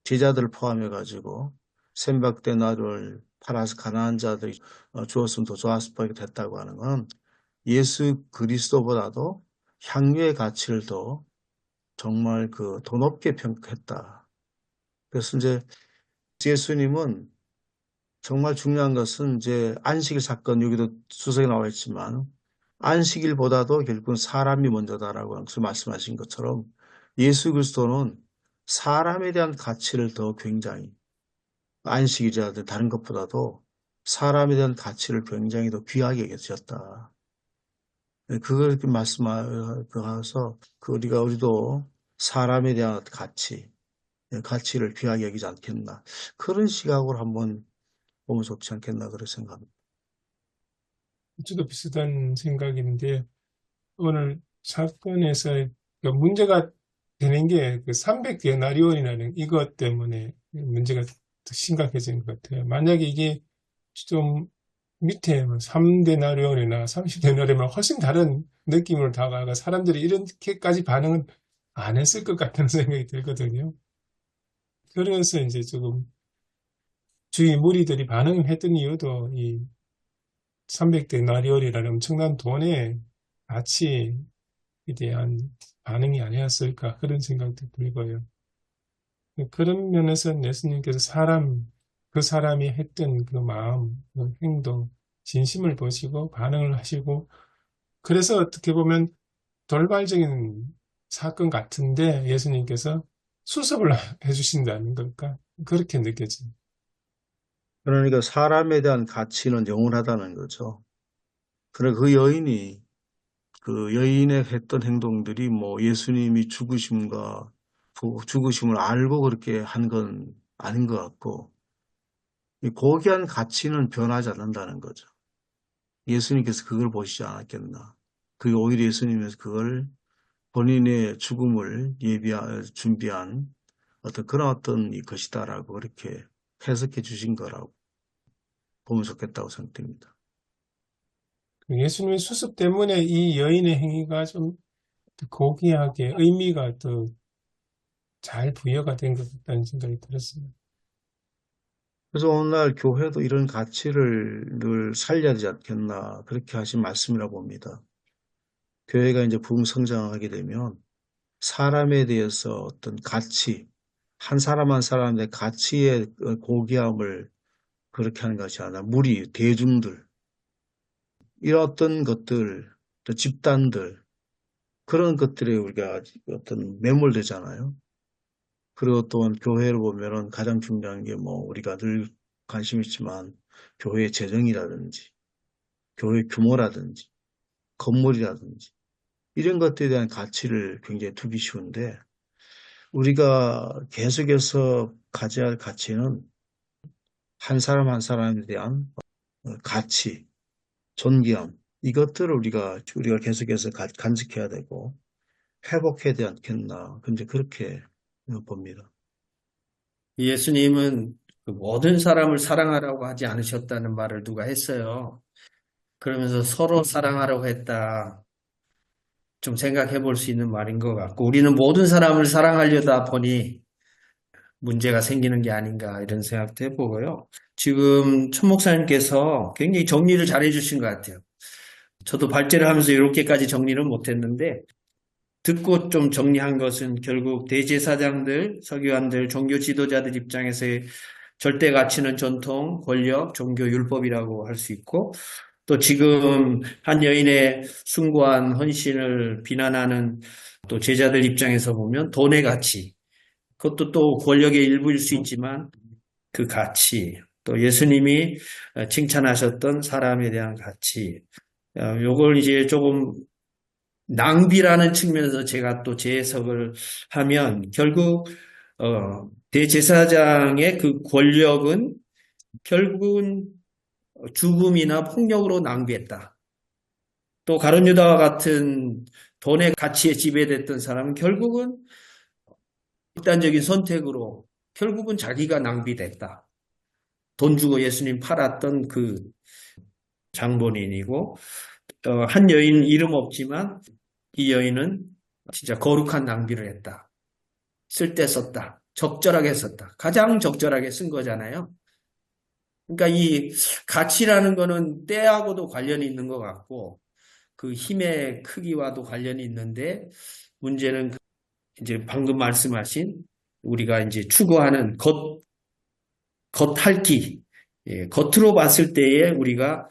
[SPEAKER 5] 제자들을 포함해가지고 셈박된 나를 팔아서 가난한 자들이 주었으면 더 좋았을 뻔 됐다고 하는 건 예수 그리스도보다도 향유의 가치를 더 정말 더 높게 평가했다. 그래서 이제 예수님은 정말 중요한 것은 이제 안식일 사건 여기도 수석에 나와 있지만 안식일보다도 결국은 사람이 먼저다라고 말씀하신 것처럼 예수 그리스도는 사람에 대한 가치를 더 굉장히 안식일이라든 다른 것보다도 사람에 대한 가치를 굉장히 더 귀하게 여겼다. 그걸 이렇게 말씀하셔서 우리도 사람에 대한 가치를 귀하게 여기지 않겠나. 그런 시각으로 한번 보면 좋지 않겠나 그런 생각합니다.
[SPEAKER 3] 저도 비슷한 생각인데 오늘 사건에서 문제가 되는 게 그 300데나리온이라는 이것 때문에 문제가 더 심각해진 것 같아요. 만약에 이게 좀 밑에 3데나리온이나 30데나리온이면 훨씬 다른 느낌으로 다가가 사람들이 이렇게까지 반응은 안 했을 것 같다는 생각이 들거든요. 그래서 이제 조금 주위 무리들이 반응을 했던 이유도 이 300데나리온이라는 엄청난 돈의 가치에 대한 반응이 아니었을까 그런 생각도 들고요. 그런 면에서 예수님께서 그 사람이 했던 그 마음, 그 행동, 진심을 보시고 반응을 하시고, 그래서 어떻게 보면 돌발적인 사건 같은데 예수님께서 수습을 해주신다는 걸까? 그렇게 느껴집니다.
[SPEAKER 5] 그러니까 사람에 대한 가치는 영원하다는 거죠. 그래 그 여인이 그 여인의 했던 행동들이 뭐 예수님이 죽으심을 알고 그렇게 한 건 아닌 것 같고 이 고귀한 가치는 변하지 않는다는 거죠. 예수님께서 그걸 보시지 않았겠나. 그 오히려 예수님께서 그걸 본인의 죽음을 준비한 그런 어떤 것이다라고 그렇게 해석해 주신 거라고 보면 좋겠다고 생각됩니다.
[SPEAKER 3] 예수님의 수습 때문에 이 여인의 행위가 좀 고귀하게 의미가 더 잘 부여가 된 것 같다는 생각이 들었습니다.
[SPEAKER 5] 그래서 오늘날 교회도 이런 가치를 늘 살려야 되지 않겠나 그렇게 하신 말씀이라고 봅니다. 교회가 이제 부흥성장하게 되면 사람에 대해서 어떤 가치, 한 사람 한 사람의 가치의 고귀함을 그렇게 하는 것이 아니라 무리, 대중들, 이런 어떤 것들, 또 집단들, 그런 것들에 우리가 어떤 매몰되잖아요. 그리고 또한 교회를 보면은 가장 중요한 게 뭐 우리가 늘 관심 있지만 교회의 재정이라든지, 교회 규모라든지, 건물이라든지, 이런 것들에 대한 가치를 굉장히 두기 쉬운데 우리가 계속해서 가져야 할 가치는 한 사람 한 사람에 대한 가치, 존귀함, 이것들을 우리가 계속해서 간직해야 되고 회복해야 되지 않겠나. 근데 그렇게 봅니다.
[SPEAKER 2] 예수님은 그 모든 사람을 사랑하라고 하지 않으셨다는 말을 누가 했어요. 그러면서 서로 사랑하라고 했다. 좀 생각해 볼 수 있는 말인 것 같고, 우리는 모든 사람을 사랑하려다 보니 문제가 생기는 게 아닌가 이런 생각도 해보고요. 지금 천 목사님께서 굉장히 정리를 잘 해주신 것 같아요. 저도 발제를 하면서 이렇게까지 정리는 못했는데, 듣고 좀 정리한 것은 결국 대제사장들, 서기관들, 종교 지도자들 입장에서의 절대 가치는 전통, 권력, 종교, 율법이라고 할 수 있고, 또 지금 한 여인의 숭고한 헌신을 비난하는 또 제자들 입장에서 보면 돈의 가치, 그것도 또 권력의 일부일 수 있지만 그 가치, 또 예수님이 칭찬하셨던 사람에 대한 가치, 요걸 이제 조금 낭비라는 측면에서 제가 또 재해석을 하면 결국 대제사장의 그 권력은 결국은 죽음이나 폭력으로 낭비했다. 또 가룟 유다와 같은 돈의 가치에 지배됐던 사람은 결국은 극단적인 선택으로 결국은 자기가 낭비됐다. 돈 주고 예수님 팔았던 그 장본인이고 한 여인 이름 없지만 이 여인은 진짜 거룩한 낭비를 했다. 쓸 때 썼다. 적절하게 썼다. 가장 적절하게 쓴 거잖아요. 그러니까 이 가치라는 거는 때하고도 관련이 있는 것 같고 그 힘의 크기와도 관련이 있는데 문제는 이제 방금 말씀하신 우리가 이제 추구하는 겉핥기, 겉으로 봤을 때에 우리가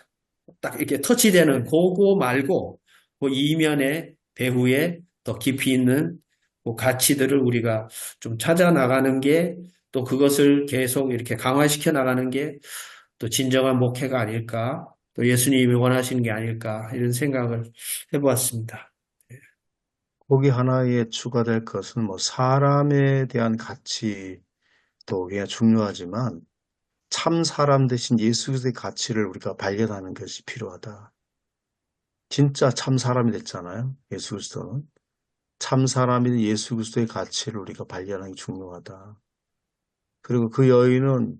[SPEAKER 2] 딱 이렇게 터치되는 그거 말고 그 이면에 배후에 더 깊이 있는 그 가치들을 우리가 좀 찾아 나가는 게 또 그것을 계속 이렇게 강화시켜 나가는 게 또 진정한 목회가 아닐까, 또 예수님이 원하시는 게 아닐까 이런 생각을 해보았습니다.
[SPEAKER 5] 거기 하나에 추가될 것은 뭐 사람에 대한 가치도 굉장히 중요하지만 참 사람 대신 예수 그리스도의 가치를 우리가 발견하는 것이 필요하다. 진짜 참 사람이 됐잖아요. 예수 그리스도는. 참 사람인 예수 그리스도의 가치를 우리가 발견하는 게 중요하다. 그리고 그 여인은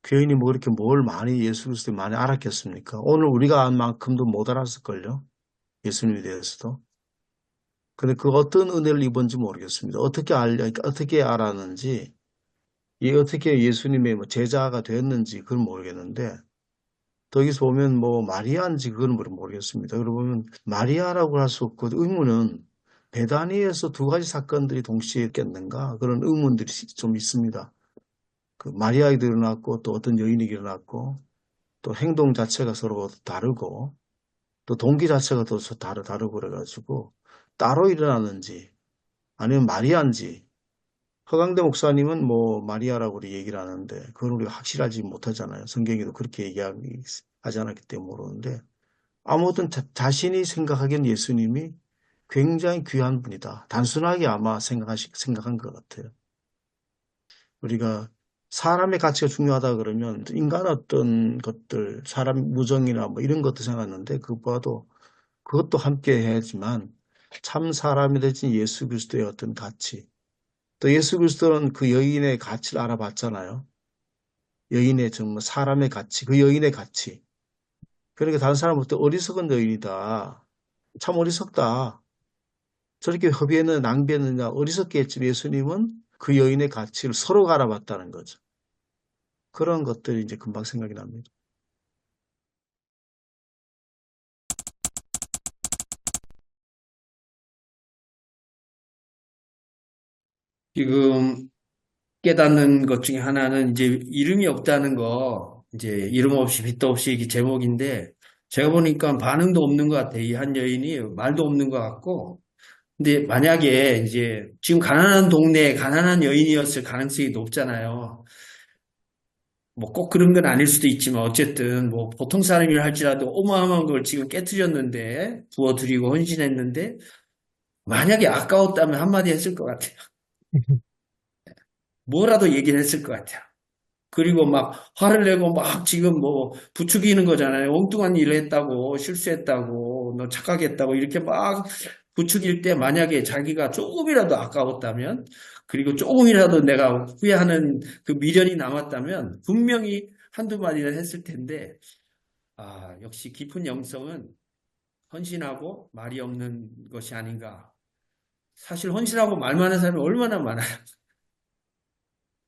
[SPEAKER 5] 그 여인이 뭐 그렇게 뭘 많이 예수 그리스도를 많이 알았겠습니까? 오늘 우리가 안 만큼도 못 알았을걸요. 예수님에 대해서도. 근데 그 어떤 은혜를 입은지 모르겠습니다. 어떻게 알았는지, 이 어떻게 예수님의 뭐 제자가 됐는지 그건 모르겠는데, 또 여기서 보면 뭐 마리아인지 그건 모르겠습니다. 그러고 보면 마리아라고 할 수 없고 의문은 베다니에서 두 가지 사건들이 동시에 있겠는가 그런 의문들이 좀 있습니다. 그 마리아에게 일어났고 또 어떤 여인에게 일어났고 또 행동 자체가 서로 다르고 또 동기 자체가 또 다르고 그래가지고 따로 일어났는지 아니면 마리아인지 허강대 목사님은 뭐 마리아라고 우리 얘기를 하는데 그건 우리가 확실하지 못하잖아요. 성경에도 그렇게 얘기하지 않았기 때문에 모르는데 아무튼 자신이 생각하기엔 예수님이 굉장히 귀한 분이다. 단순하게 아마 생각한 것 같아요. 우리가 사람의 가치가 중요하다 그러면 인간 어떤 것들, 사람 무정이나 뭐 이런 것도 생각하는데 그것도 함께 해야지만 참 사람이 되신 예수 그리스도의 어떤 가치. 또 예수 그리스도는 그 여인의 가치를 알아봤잖아요. 여인의 정말 사람의 가치, 그 여인의 가치. 그러니까 다른 사람부터 어리석은 여인이다. 참 어리석다. 저렇게 허비했느냐 낭비했느냐 어리석게 했지만 예수님은 그 여인의 가치를 서로가 알아봤다는 거죠. 그런 것들이 이제 금방 생각이 납니다.
[SPEAKER 2] 지금 깨닫는 것 중에 하나는 이제 이름이 없다는 거, 이제 이름 없이 빛도 없이 이게 제목인데, 제가 보니까 반응도 없는 것 같아요. 이 한 여인이 말도 없는 것 같고, 근데 만약에 이제 지금 가난한 동네에 가난한 여인이었을 가능성이 높잖아요. 뭐 꼭 그런 건 아닐 수도 있지만 어쨌든 뭐 보통 사람이라 할지라도 어마어마한 걸 지금 깨뜨렸는데 부어드리고 헌신했는데 만약에 아까웠다면 한마디 했을 것 같아요. 뭐라도 얘기를 했을 것 같아요. 그리고 막 화를 내고 막 지금 뭐 부추기는 거잖아요. 엉뚱한 일을 했다고 실수했다고 너 착각했다고 이렇게 막 부추길 때 만약에 자기가 조금이라도 아까웠다면 그리고 조금이라도 내가 후회하는 그 미련이 남았다면 분명히 한두 마디는 했을 텐데 역시 깊은 영성은 헌신하고 말이 없는 것이 아닌가. 사실 헌신하고 말 많은 사람이 얼마나 많아요.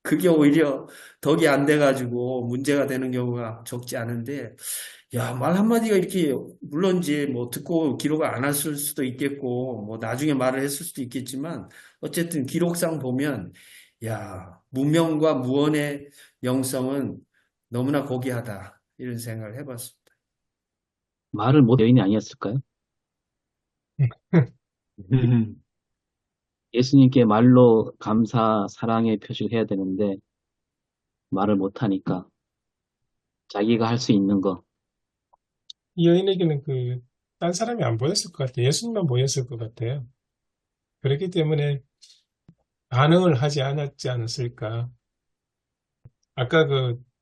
[SPEAKER 2] 그게 오히려 덕이 안 돼가지고 문제가 되는 경우가 적지 않은데, 야, 말 한마디가 이렇게, 물론 이제 뭐 듣고 기록을 안 했을 수도 있겠고, 뭐 나중에 말을 했을 수도 있겠지만, 어쨌든 기록상 보면, 야, 무명과 무언의 영성은 너무나 고귀하다. 이런 생각을 해봤습니다.
[SPEAKER 4] 말을 못 여인이 아니었을까요? 예수님께 말로 감사, 사랑의 표시를 해야 되는데 말을 못하니까 자기가 할 수 있는 거.
[SPEAKER 3] 이 여인에게는 딴 사람이 안 보였을 것 같아요. 예수님만 보였을 것 같아요. 그렇기 때문에 반응을 하지 않았지 않았을까. 아까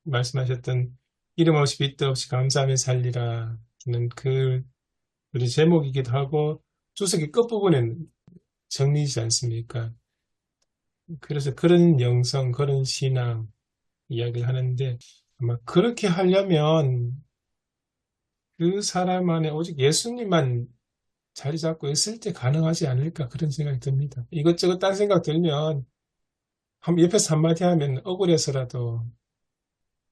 [SPEAKER 3] 말씀하셨던 이름 없이 빛도 없이 감사하며 살리라는 우리 제목이기도 하고 주석의 끝부분엔 정리이지 않습니까? 그래서 그런 영성, 그런 신앙 이야기를 하는데 아마 그렇게 하려면 그 사람 안에 오직 예수님만 자리 잡고 있을 때 가능하지 않을까 그런 생각이 듭니다. 이것저것 딴 생각 들면 옆에서 한마디 하면 억울해서라도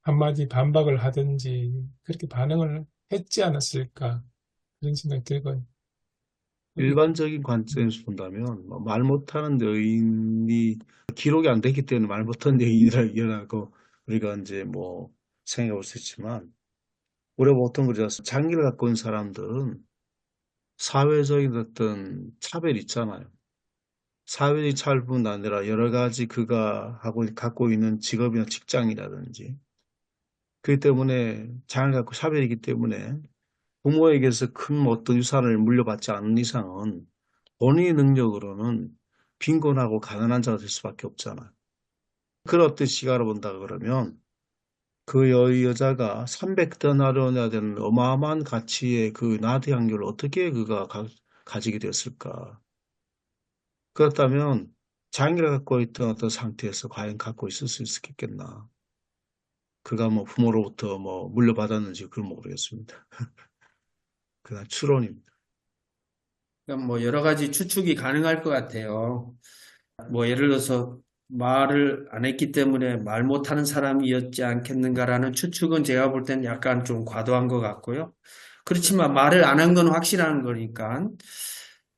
[SPEAKER 3] 한마디 반박을 하든지 그렇게 반응을 했지 않았을까 그런 생각이 들고요.
[SPEAKER 5] 일반적인 관점에서 본다면 뭐말 못하는 여인이 기록이 안 됐기 때문에 말 못하는 여인이라 일어나고 우리가 이제 뭐 생각해 볼 수 있지만 우리가 보통 그래서 장기를 갖고 있는 사람들은 사회적인 어떤 차별이 있잖아요. 사회적인 차별뿐 아니라 여러 가지 그가 갖고 있는 직업이나 직장이라든지 그렇기 때문에 장을 갖고 차별이기 때문에 부모에게서 큰 어떤 유산을 물려받지 않는 이상은 본인의 능력으로는 빈곤하고 가난한 자가 될 수밖에 없잖아요. 그런 어떤 시각으로 본다 그러면 그 여자가 300데나리온이나 되는 어마어마한 가치의 그 나드 향유를 어떻게 그가 가지게 되었을까? 그렇다면 장애를 갖고 있던 어떤 상태에서 과연 갖고 있을 수 있겠나? 그가 뭐 부모로부터 뭐 물려받았는지 그건 모르겠습니다. 그냥 추론입니다.
[SPEAKER 2] 그러니까 뭐 여러 가지 추측이 가능할 것 같아요. 뭐 예를 들어서 말을 안 했기 때문에 말 못하는 사람이었지 않겠는가라는 추측은 제가 볼 때는 약간 좀 과도한 것 같고요. 그렇지만 말을 안 한 건 확실한 거니까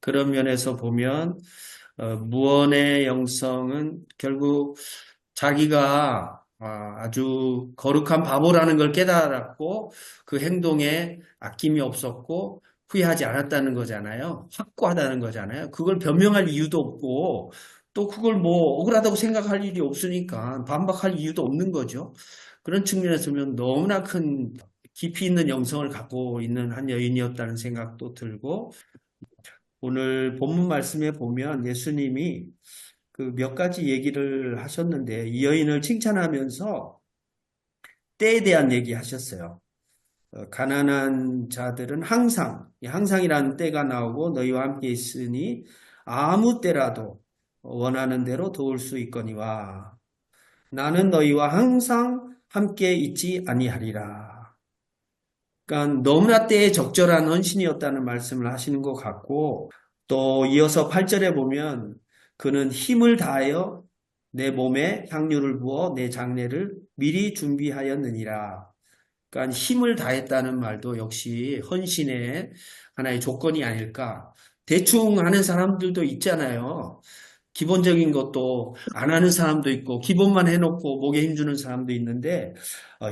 [SPEAKER 2] 그런 면에서 보면 무언의 영성은 결국 자기가 아주 거룩한 바보라는 걸 깨달았고 그 행동에 아낌이 없었고 후회하지 않았다는 거잖아요. 확고하다는 거잖아요. 그걸 변명할 이유도 없고 또 그걸 뭐 억울하다고 생각할 일이 없으니까 반박할 이유도 없는 거죠. 그런 측면에서 보면 너무나 큰 깊이 있는 영성을 갖고 있는 한 여인이었다는 생각도 들고 오늘 본문 말씀에 보면 예수님이 그 몇 가지 얘기를 하셨는데 이 여인을 칭찬하면서 때에 대한 얘기 하셨어요. 가난한 자들은 항상, 이 항상이라는 때가 나오고 너희와 함께 있으니 아무 때라도 원하는 대로 도울 수 있거니와 나는 너희와 항상 함께 있지 아니하리라. 그러니까 너무나 때에 적절한 헌신이었다는 말씀을 하시는 것 같고 또 이어서 8절에 보면 그는 힘을 다하여 내 몸에 향유를 부어 내 장례를 미리 준비하였느니라. 그러니까 힘을 다했다는 말도 역시 헌신의 하나의 조건이 아닐까. 대충 하는 사람들도 있잖아요. 기본적인 것도 안 하는 사람도 있고 기본만 해놓고 목에 힘주는 사람도 있는데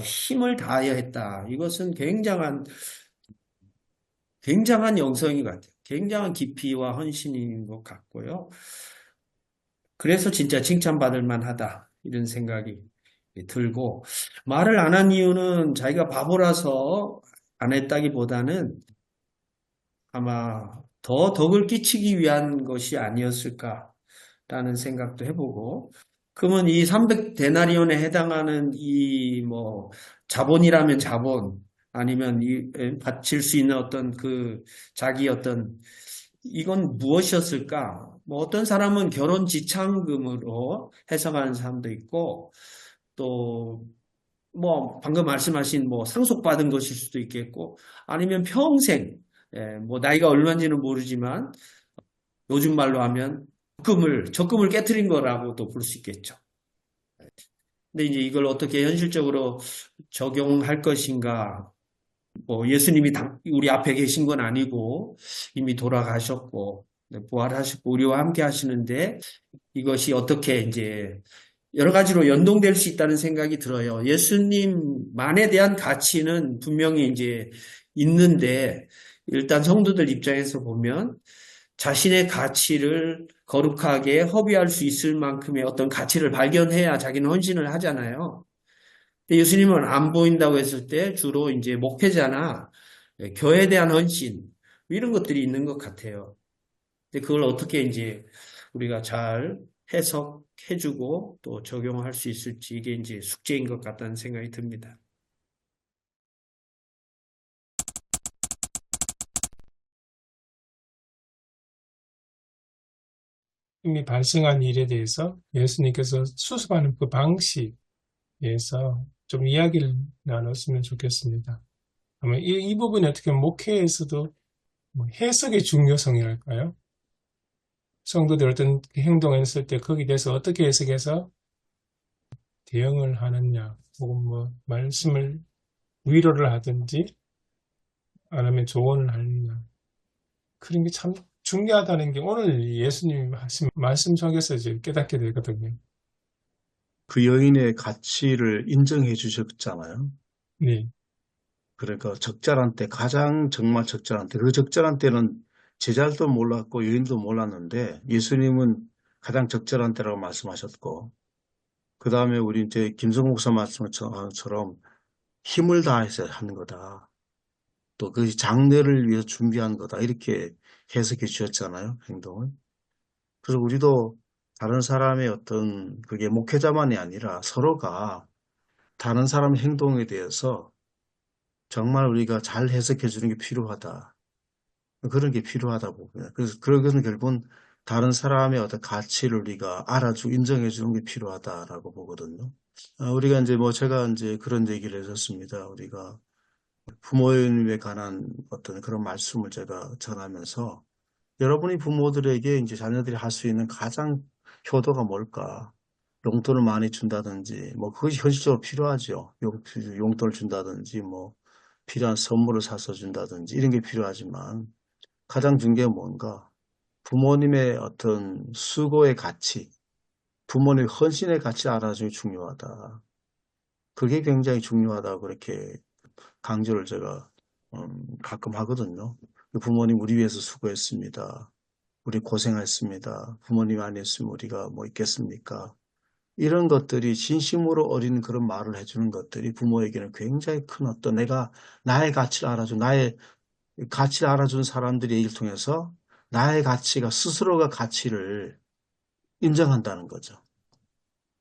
[SPEAKER 2] 힘을 다하여 했다. 이것은 굉장한 영성인 것 같아요. 굉장한 깊이와 헌신인 것 같고요. 그래서 진짜 칭찬받을 만하다. 이런 생각이 들고 말을 안 한 이유는 자기가 바보라서 안 했다기보다는 아마 더 덕을 끼치기 위한 것이 아니었을까라는 생각도 해보고 그러면 이 300데나리온에 해당하는 이 뭐 자본이라면 자본 아니면 바칠 수 있는 어떤 그 자기 어떤 이건 무엇이었을까? 뭐 어떤 사람은 결혼 지참금으로 해석하는 사람도 있고 또 뭐 방금 말씀하신 뭐 상속받은 것일 수도 있겠고 아니면 평생 뭐 나이가 얼마인지는 모르지만 요즘 말로 하면 적금을 깨트린 거라고도 볼 수 있겠죠. 근데 이제 이걸 어떻게 현실적으로 적용할 것인가? 뭐 예수님이 우리 앞에 계신 건 아니고 이미 돌아가셨고 부활하셨고 우리와 함께 하시는데 이것이 어떻게 이제 여러 가지로 연동될 수 있다는 생각이 들어요. 예수님만에 대한 가치는 분명히 이제 있는데 일단 성도들 입장에서 보면 자신의 가치를 거룩하게 허비할 수 있을 만큼의 어떤 가치를 발견해야 자기는 헌신을 하잖아요. 근데 예수님은 안 보인다고 했을 때 주로 이제 목회자나 교회에 대한 헌신 이런 것들이 있는 것 같아요. 근데 그걸 어떻게 이제 우리가 잘 해석해주고 또 적용할 수 있을지 이게 이제 숙제인 것 같다는 생각이 듭니다.
[SPEAKER 3] 이미 발생한 일에 대해서 예수님께서 수습하는 그 방식에서 좀 이야기를 나눴으면 좋겠습니다. 아마 이 부분이 어떻게 보면 목회에서도 뭐 해석의 중요성이랄까요? 성도들 어떤 행동을 했을 때 거기에 대해서 어떻게 해석해서 대응을 하느냐, 혹은 뭐 말씀을 위로를 하든지 아니면 조언을 하느냐. 그런 게 참 중요하다는 게 오늘 예수님이 하신 말씀 속에서 이제 깨닫게 되거든요.
[SPEAKER 5] 그 여인의 가치를 인정해 주셨잖아요.
[SPEAKER 3] 네,
[SPEAKER 5] 그러니까 적절한 때, 가장 정말 적절한 때, 그 적절한 때는 제자들도 몰랐고 여인도 몰랐는데 예수님은 가장 적절한 때라고 말씀하셨고, 그 다음에 우리 이제 김성 목사 말씀처럼 힘을 다해서 하는 거다. 또 그 장례를 위해서 준비한 거다. 이렇게 해석해 주셨잖아요, 행동을. 그래서 우리도 다른 사람의 어떤 그게 목회자만이 아니라 서로가 다른 사람의 행동에 대해서 정말 우리가 잘 해석해 주는 게 필요하다. 그런 게 필요하다고. 그래서 그것은 결국은 다른 사람의 어떤 가치를 우리가 알아주고 인정해 주는 게 필요하다라고 보거든요. 우리가 이제 뭐 제가 이제 그런 얘기를 했었습니다. 우리가 부모님에 관한 어떤 그런 말씀을 제가 전하면서 여러분이 부모들에게 이제 자녀들이 할 수 있는 가장 효도가 뭘까? 용돈을 많이 준다든지, 뭐 그것이 현실적으로 필요하죠. 용돈을 준다든지, 뭐 필요한 선물을 사서 준다든지 이런 게 필요하지만 가장 중요한 게 뭔가? 부모님의 어떤 수고의 가치, 부모님의 헌신의 가치 알아주기 중요하다. 그게 굉장히 중요하다고 그렇게 강조를 제가 가끔 하거든요. 부모님 우리 위해서 수고했습니다. 우리 고생했습니다. 부모님 안 했으면 우리가 뭐 있겠습니까? 이런 것들이 진심으로 어린 그런 말을 해주는 것들이 부모에게는 굉장히 큰 어떤 나의 가치를 알아준, 나의 가치를 알아준 사람들의 얘기를 통해서 나의 가치가 스스로가 가치를 인정한다는 거죠.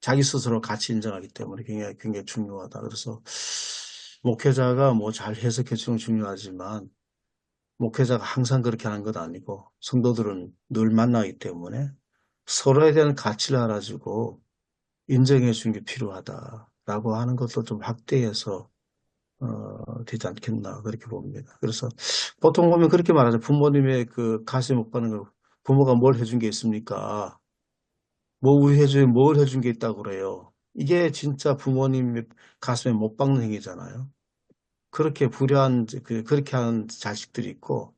[SPEAKER 5] 자기 스스로 가치 인정하기 때문에 굉장히 중요하다. 그래서 목회자가 뭐 잘 해석해 주는 건 중요하지만 목회자가 항상 그렇게 하는 건 아니고 성도들은 늘 만나기 때문에 서로에 대한 가치를 알아주고 인정해 주는 게 필요하다라고 하는 것도 좀 확대해서 되지 않겠나 그렇게 봅니다. 그래서 보통 보면 그렇게 말하죠. 부모님의 그 가슴에 못 박는 거 부모가 뭘 해준 게 있습니까? 뭘 해준 게 있다고 그래요. 이게 진짜 부모님 가슴에 못 박는 행위잖아요. 그렇게 그렇게 하는 자식들이 있고,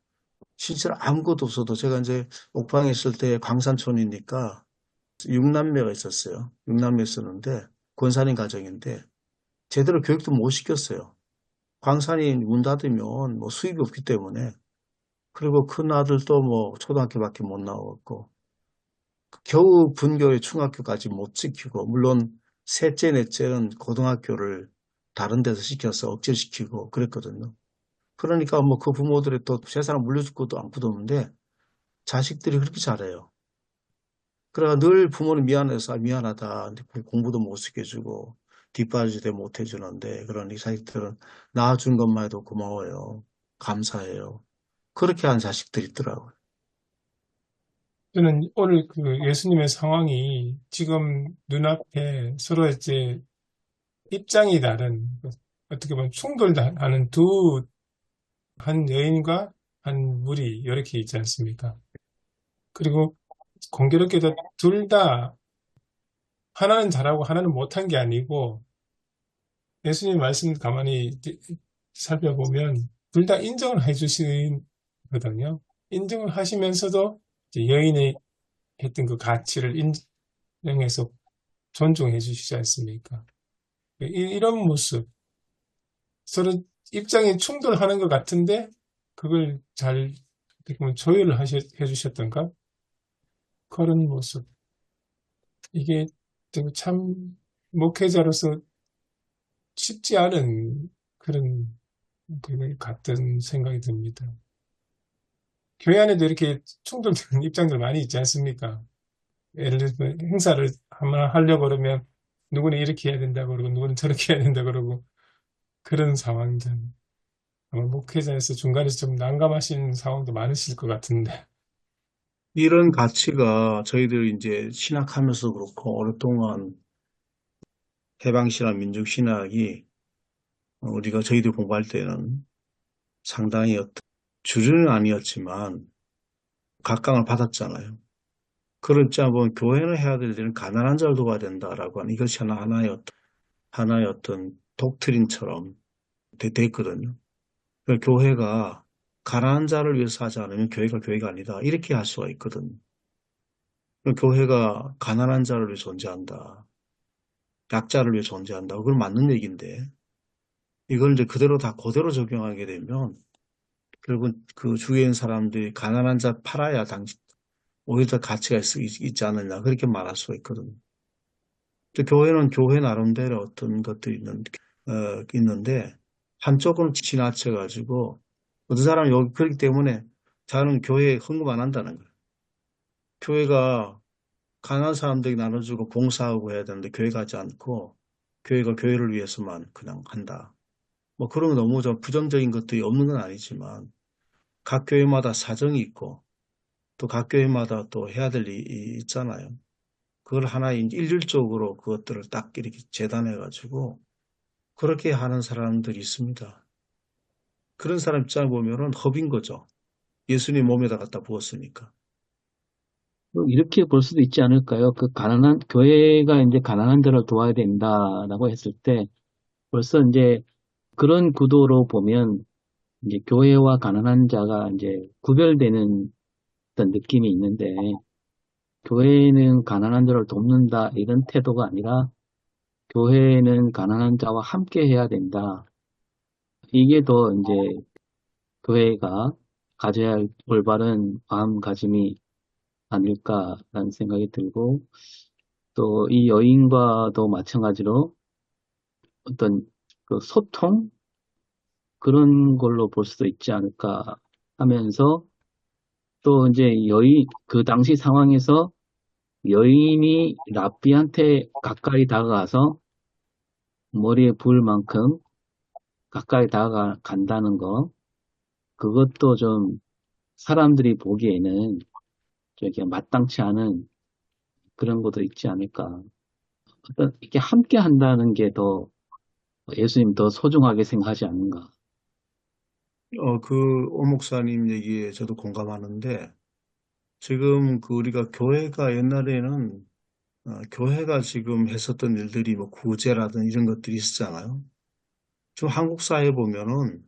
[SPEAKER 5] 실제로 아무것도 없어도 제가 이제 옥방에 있을 때 광산촌이니까 6남매가 있었어요. 6남매 있었는데, 권사님 가정인데, 제대로 교육도 못 시켰어요. 광산이 문 닫으면 뭐 수입이 없기 때문에, 그리고 큰 아들도 뭐 초등학교밖에 못 나왔고, 겨우 분교의 중학교까지 못 지키고, 물론 셋째, 넷째는 고등학교를 다른 데서 시켜서 억제시키고 그랬거든요. 그러니까 뭐 그 부모들이 또 재산을 물려줄 것도 않고도 없는데 자식들이 그렇게 잘해요. 그래가 늘 부모는 미안해서 미안하다. 근데 공부도 못 시켜주고 뒷바라지도 못 해주는데 그러니 자식들은 낳아준 것만 해도 고마워요. 감사해요. 그렇게 하는 자식들이 있더라고요.
[SPEAKER 3] 저는 오늘 그 예수님의 상황이 지금 눈앞에 서로 이제 입장이 다른, 어떻게 보면 충돌하는 한 여인과 한 무리 이렇게 있지 않습니까? 그리고 공교롭게도 둘 다 하나는 잘하고 하나는 못한 게 아니고 예수님 말씀 가만히 살펴보면 둘 다 인정을 해주시거든요. 인정을 하시면서도 이제 여인의 했던 그 가치를 인정해서 존중해 주시지 않습니까? 이런 모습, 서로 입장이 충돌하는 것 같은데 그걸 잘 어떻게 보면 조율을 해주셨던가? 그런 모습. 이게 참 목회자로서 쉽지 않은 그런 것 같은 생각이 듭니다. 교회 안에도 이렇게 충돌되는 입장들 많이 있지 않습니까? 예를 들면 행사를 하나 하려고 그러면 누구는 이렇게 해야 된다고 그러고 누구는 저렇게 해야 된다고 그러고 그런 상황들. 아마 목회자에서 중간에서 좀 난감하신 상황도 많으실 것 같은데.
[SPEAKER 5] 이런 가치가 저희들 이제 신학하면서 그렇고 오랫동안 해방신학, 민족신학이 우리가 저희들 공부할 때는 상당히 어떤 주류는 아니었지만 각광을 받았잖아요. 그렇지 않으면 교회는 해야 될 일은 가난한 자를 도와야 된다라고 하는 이것이 하나의 어떤 독트린처럼 됐거든요. 그러니까 교회가 가난한 자를 위해서 하지 않으면 교회가 아니다. 이렇게 할 수가 있거든요. 그러니까 교회가 가난한 자를 위해 존재한다. 약자를 위해 존재한다. 그건 맞는 얘기인데 이걸 이제 그대로 적용하게 되면 결국은 그 주위에 있는 사람들이 가난한 자 팔아야 오히려 더 가치가 있지 않느냐 그렇게 말할 수가 있거든요. 교회는 교회 나름대로 어떤 것들이 있는데 한쪽은 지나쳐가지고 어떤 사람은 여기 그렇기 때문에 자는 교회에 헌금 안 한다는 거예요. 교회가 가난한 사람들에게 나눠주고 봉사하고 해야 되는데 교회 가지 않고 교회가 교회를 위해서만 그냥 한다. 뭐 그런 너무 좀 부정적인 것들이 없는 건 아니지만 각 교회마다 사정이 있고 또 각 교회마다 또 해야 될 일이 있잖아요. 그걸 하나 일률적으로 그것들을 딱 이렇게 재단해가지고 그렇게 하는 사람들이 있습니다. 그런 사람 입장을 보면은 허비인 거죠. 예수님 몸에다 갖다 부었으니까.
[SPEAKER 4] 뭐 이렇게 볼 수도 있지 않을까요? 교회가 이제 가난한 자를 도와야 된다라고 했을 때 벌써 이제 그런 구도로 보면 이제 교회와 가난한 자가 이제 구별되는 어떤 느낌이 있는데 교회는 가난한 자를 돕는다 이런 태도가 아니라 교회는 가난한 자와 함께 해야 된다. 이게 더 이제 교회가 가져야 할 올바른 마음가짐이 아닐까라는 생각이 들고 또 이 여인과도 마찬가지로 어떤 그 소통 그런 걸로 볼 수도 있지 않을까 하면서 또 이제 그 당시 상황에서 여인이 랍비한테 가까이 다가가서 머리에 부을 만큼 가까이 다가간다는 거 그것도 좀 사람들이 보기에는 좀 이렇게 마땅치 않은 그런 것도 있지 않을까. 어떤 이렇게 함께 한다는 게 더 예수님 더 소중하게 생각하지 않는가.
[SPEAKER 5] 오 목사님 얘기에 저도 공감하는데 지금 우리가 교회가 옛날에는 교회가 지금 했었던 일들이 뭐 구제라든 이런 것들이 있었잖아요. 지금 한국 사회에 보면은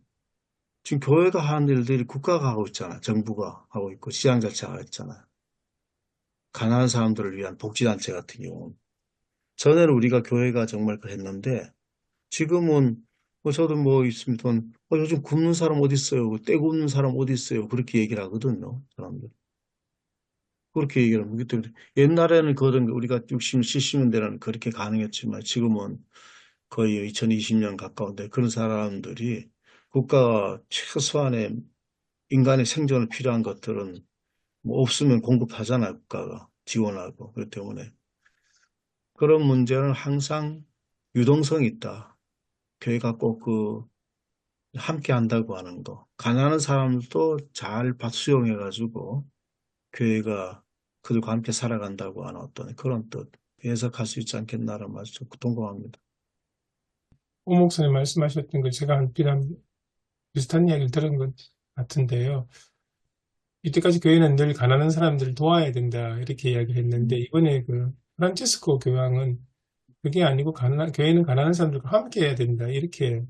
[SPEAKER 5] 지금 교회가 하는 일들이 국가가 하고 있잖아요. 정부가 하고 있고 지방자치가 있잖아요. 가난한 사람들을 위한 복지단체 같은 경우는. 전에는 우리가 교회가 정말 그랬는데 지금은 뭐 저도 뭐 있으면 요즘 굶는 사람 어디 있어요? 떼 굽는 사람 어디 있어요? 그렇게 얘기를 하거든요. 사람들. 그렇게 얘기를 하기 때문에 옛날에는 그런 우리가 60, 70년대는 그렇게 가능했지만 지금은 거의 2020년 가까운데 그런 사람들이 국가가 최소한의 인간의 생존에 필요한 것들은 뭐 없으면 공급하잖아요. 국가가 지원하고. 그렇기 때문에 그런 문제는 항상 유동성이 있다. 교회가 꼭 함께 한다고 하는 거. 가난한 사람들도 잘 수용해가지고 교회가 그들과 함께 살아간다고 하는 어떤 그런 뜻 해석할 수 있지 않겠나라는 말씀 좀 동감합니다.
[SPEAKER 3] 오 목사님 말씀하셨던 거 제가 비슷한 이야기를 들은 것 같은데요. 이때까지 교회는 늘 가난한 사람들을 도와야 된다 이렇게 이야기를 했는데 이번에 그 프란치스코 교황은 그게 아니고 교회는 가난한 사람들과 함께 해야 된다 이렇게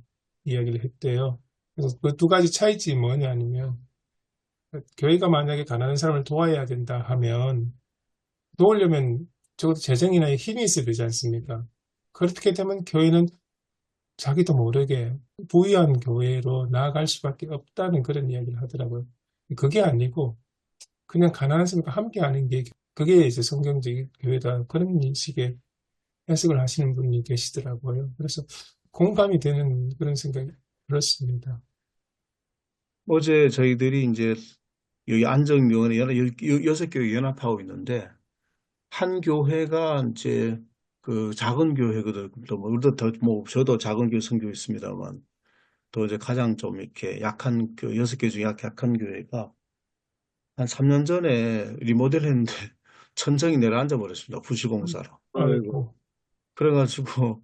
[SPEAKER 3] 이야기를 했대요. 그래서 그 두 가지 차이점이 뭐냐 하면 교회가 만약에 가난한 사람을 도와야 된다 하면 도우려면 적어도 재정이나 힘이 있어야 되지 않습니까? 그렇게 되면 교회는 자기도 모르게 부유한 교회로 나아갈 수밖에 없다는 그런 이야기를 하더라고요. 그게 아니고 그냥 가난한 사람과 함께 하는 게 그게 이제 성경적인 교회다 그런 식의 해석을 하시는 분이 계시더라고요. 그래서 공감이 되는 그런 생각이 들었습니다.
[SPEAKER 5] 어제 저희들이 이제 여기 안정교회에 6교회 연합하고 있는데 한 교회가 이제 그 작은 교회거든. 또 뭐 우리도 저도 작은 교회 선교했습니다만 또 이제 가장 좀 이렇게 약한 6개 중에 약한 교회가 한 3년 전에 리모델 했는데 천정이 내려앉아 버렸습니다. 부실공사로.
[SPEAKER 3] 아이고,
[SPEAKER 5] 그래가지고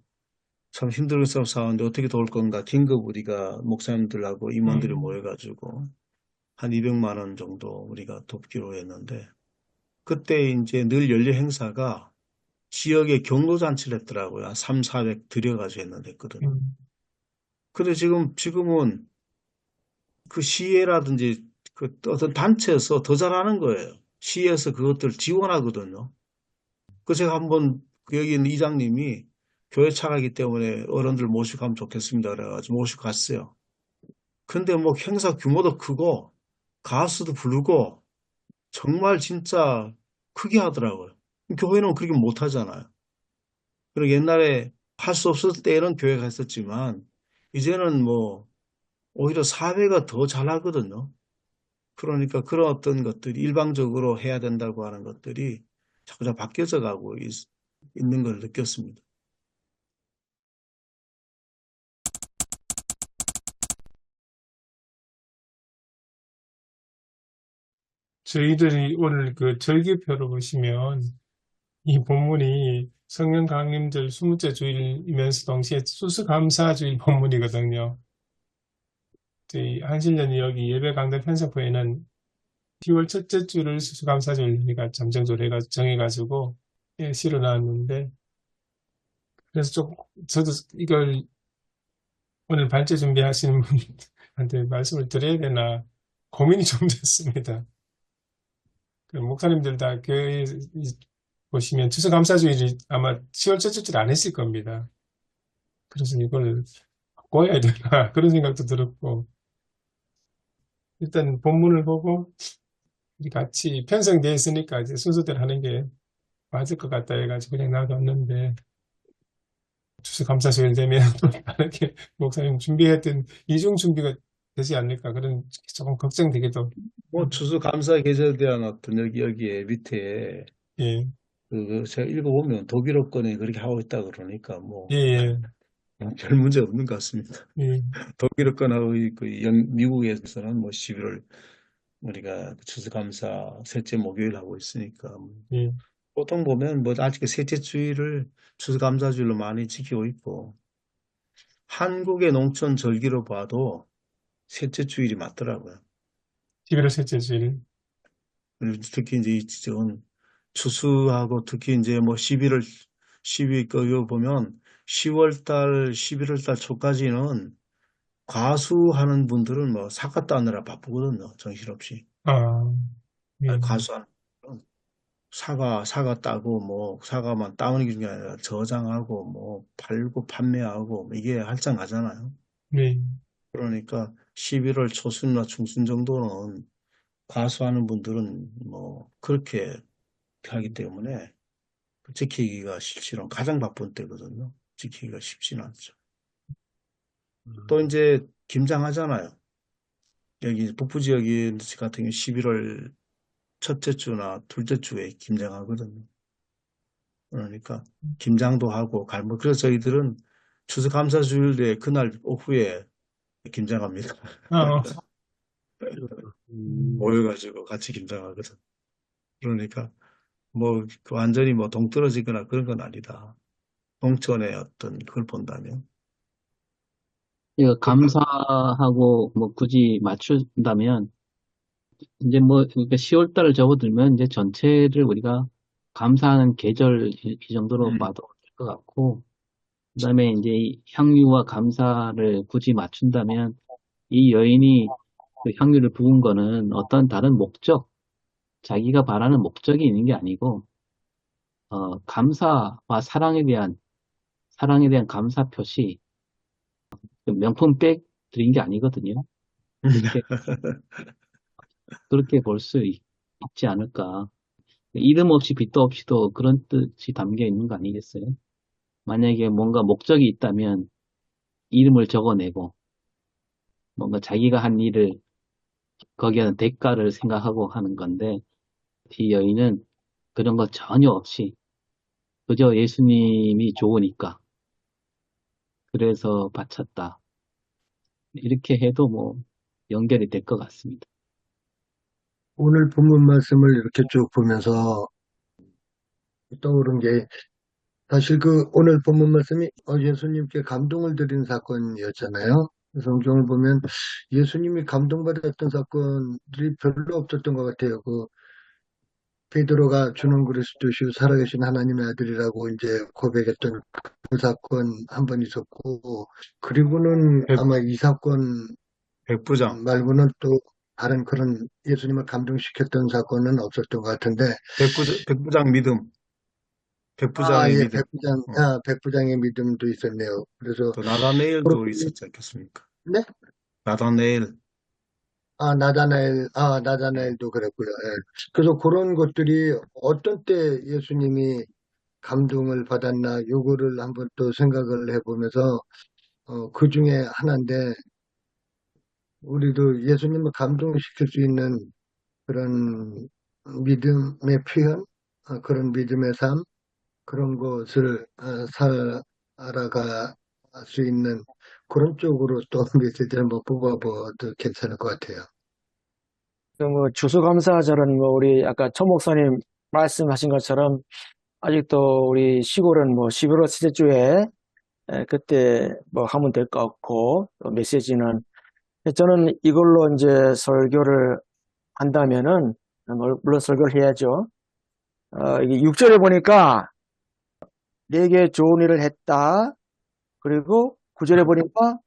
[SPEAKER 5] 참 힘들게 싸웠는데 어떻게 도울 건가. 긴급 우리가 목사님들하고 임원들이 모여가지고 한 200만 원 정도 우리가 돕기로 했는데 그때 이제 늘 연례 행사가 지역에 경로잔치를 했더라고요. 한 3, 400 들여가지고 했거든요. 근데 지금은 그 시회라든지 그 어떤 단체에서 더 잘하는 거예요. 시에서 그것들 지원하거든요. 그 제가 한번 여기 있는 이장님이 교회 차가기 때문에 어른들 모시고 가면 좋겠습니다. 그래가지고 모시고 갔어요. 근데 뭐 행사 규모도 크고 가수도 부르고 정말 진짜 크게 하더라고요. 교회는 그렇게 못 하잖아요. 그리고 옛날에 할 수 없을 때는 교회가 했었지만 이제는 뭐 오히려 사회가 더 잘하거든요. 그러니까 그런 어떤 것들이 일방적으로 해야 된다고 하는 것들이 자꾸 바뀌어져 가고 있는 걸 느꼈습니다.
[SPEAKER 3] 저희들이 오늘 그 절기표로 보시면 이 본문이 성령 강림절 20째 주일이면서 동시에 추수감사주일 본문이거든요. 저희 한신년이 여기 예배 강단 편성부에는 10월 첫째 주를 추수감사주일이니까 잠정적으로 정해가지고 예, 실어놨는데 그래서 좀 저도 이걸 오늘 발제 준비하시는 분한테 말씀을 드려야 되나 고민이 좀 됐습니다. 그 목사님들 다 교회 보시면 추수감사주일이 아마 10월 첫째 주일 안 했을 겁니다. 그래서 이걸 바꿔야 되나 그런 생각도 들었고 일단 본문을 보고 우리 같이 편성되어 있으니까 이제 순서대로 하는 게 맞을 것 같다 해가지고 그냥 놔뒀는데 추수감사주일 되면 또 다르게 목사님 준비했던 이중 준비가 되지 않을까 그런 조금 걱정되기도
[SPEAKER 5] 뭐 추수감사 계절에 대한 어떤 여기에 밑에
[SPEAKER 3] 예,
[SPEAKER 5] 제가 읽어보면 독일어권에 그렇게 하고 있다 그러니까 뭐
[SPEAKER 3] 예, 예,
[SPEAKER 5] 별 문제 없는 것 같습니다.
[SPEAKER 3] 예,
[SPEAKER 5] 독일어권하고 미국에서는 뭐 11월 우리가 추수감사 셋째 목요일 하고 있으니까
[SPEAKER 3] 예.
[SPEAKER 5] 보통 보면 뭐 아직 셋째 주일을 추수감사주일로 많이 지키고 있고 한국의 농촌 절기로 봐도 셋째 주일이 맞더라고요.
[SPEAKER 3] 11월 셋째 주일
[SPEAKER 5] 그리고 특히 이제 이런 추수하고 특히 이제 뭐 12 그거 보면 10월 달, 11월 달 초까지는 과수하는 분들은 뭐 사과 따느라 바쁘거든요. 정신없이.
[SPEAKER 3] 아, 예,
[SPEAKER 5] 과수하는 분들은 사과 따고 뭐 사과만 따오는 게 아니라 저장하고 뭐 팔고 판매하고 뭐 이게 할장 가잖아요.
[SPEAKER 3] 네,
[SPEAKER 5] 그러니까 11월 초순이나 중순 정도는 과수하는 분들은 뭐 그렇게 하기 때문에 지키기가 실시간 가장 바쁜 때거든요. 지키기가 쉽지는 않죠. 또 이제 김장하잖아요. 여기 북부 지역이 같은 경우 11월 첫째 주나 둘째 주에 김장하거든요. 그러니까 김장도 하고 그래서 저희들은 추수감사주일에 그날 오후에 김장합니다.
[SPEAKER 3] 아,
[SPEAKER 5] 모여가지고 같이 김장하거든. 그러니까 뭐 완전히 뭐 동떨어지거나 그런 건 아니다. 농촌의 어떤 그걸 본다면.
[SPEAKER 4] 이거 감사하고 뭐 굳이 맞춘다면 이제 뭐 그러니까 10월 달을 접어들면 이제 전체를 우리가 감사하는 계절 이 정도로 봐도 될 것 같고 그다음에 이제 이 향유와 감사를 굳이 맞춘다면 이 여인이 그 향유를 부은 거는 어떤 다른 목적, 자기가 바라는 목적이 있는 게 아니고 감사와 사랑에 대한 감사 표시, 명품 백 드린 게 아니거든요. 그렇게 볼 수 있지 않을까. 이름 없이 빛도 없이도 그런 뜻이 담겨 있는 거 아니겠어요? 만약에 뭔가 목적이 있다면 이름을 적어내고 뭔가 자기가 한 일을 거기에는 대가를 생각하고 하는 건데 이 여인은 그런 거 전혀 없이 그저 예수님이 좋으니까 그래서 바쳤다. 이렇게 해도 뭐 연결이 될 것 같습니다.
[SPEAKER 6] 오늘 본문 말씀을 이렇게 쭉 보면서 떠오른 게 사실 그 오늘 본문 말씀이 예수님께 감동을 드린 사건이었잖아요. 성경을 보면 예수님이 감동받았던 사건들이 별로 없었던 것 같아요. 그 베드로가 주는 그리스도시요 살아계신 하나님의 아들이라고 이제 고백했던 그 사건 한 번 있었고, 그리고는
[SPEAKER 5] 백,
[SPEAKER 6] 아마 이 사건
[SPEAKER 5] 백부장,
[SPEAKER 6] 말고는 또 다른 그런 예수님을 감동시켰던 사건은 없었던 것 같은데,
[SPEAKER 5] 백부장 믿음, 백부장의
[SPEAKER 6] 예,
[SPEAKER 5] 믿음,
[SPEAKER 6] 백부장의 믿음도 있었네요. 그래서,
[SPEAKER 5] 또 나다네엘도
[SPEAKER 6] 그렇게,
[SPEAKER 5] 있었지 않겠습니까?
[SPEAKER 6] 네?
[SPEAKER 5] 나다네엘,
[SPEAKER 6] 나다나엘도 그랬고요. 예. 그래서 그런 것들이 어떤 때 예수님이 감동을 받았나, 요거를 한번 또 생각을 해보면서, 그 중에 하나인데, 우리도 예수님을 감동시킬 수 있는 그런 믿음의 표현, 그런 믿음의 삶, 그런 것을 살아갈 수 있는 그런 쪽으로 또 메시지를 한번 뽑아봐도 괜찮을 것 같아요.
[SPEAKER 7] 뭐 추수감사절은 뭐 우리 아까 초 목사님 말씀하신 것처럼 아직도 우리 시골은 뭐 11월 셋째 주에 그때 뭐 하면 될 것 같고, 또 메시지는 저는 이걸로 이제 설교를 한다면은 물론 설교를 해야죠. 이게 6절에 보니까 내게 좋은 일을 했다. 그리고 9절에 보니까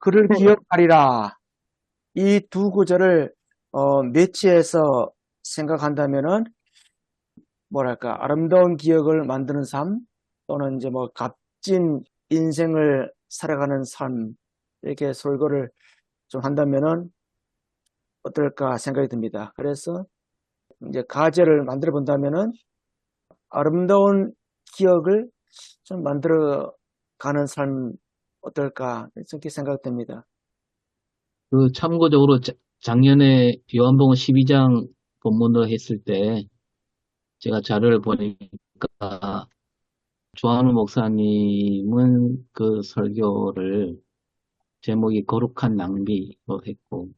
[SPEAKER 7] 그를 기억하리라. 이 두 구절을 매치해서 생각한다면은 뭐랄까 아름다운 기억을 만드는 삶 또는 이제 뭐 값진 인생을 살아가는 삶 이렇게 설교를 좀 한다면은 어떨까 생각이 듭니다. 그래서 이제 가제를 만들어 본다면은 아름다운 기억을 좀 만들어 가는 삶 어떨까 이렇게 생각됩니다.
[SPEAKER 4] 그 참고적으로 작년에 요한복음 12장 본문으로 했을 때 제가 자료를 보니까 조한우 목사님은 그 설교를 제목이 거룩한 낭비로 했고,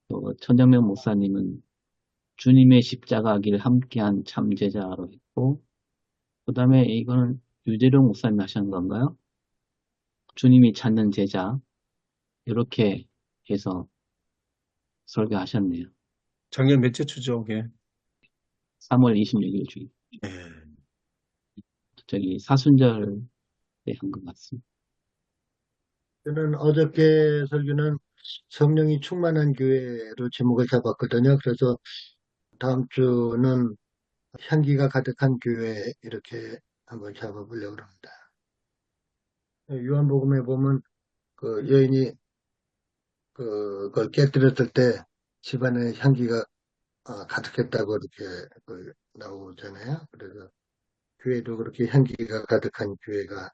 [SPEAKER 4] 또 천정명 목사님은 주님의 십자가 길을 함께한 참제자로 했고, 그 다음에 이거는 유재룡 목사님 하신 건가요? 주님이 찾는 제자, 이렇게 해서 설교하셨네요.
[SPEAKER 5] 작년 몇째 주죠, 그게?
[SPEAKER 4] 3월 26일 주일.
[SPEAKER 5] 예.
[SPEAKER 4] 저기 사순절 때 한 것 같습니다.
[SPEAKER 6] 저는 어저께 설교는 성령이 충만한 교회로 제목을 잡았거든요. 그래서 다음 주는 향기가 가득한 교회 이렇게 한번 잡아보려고 합니다. 요한복음에 보면 그 여인이 그걸 깨뜨렸을 때 집안에 향기가 가득했다고 이렇게 나오잖아요. 그래서 교회도 그렇게 향기가 가득한 교회가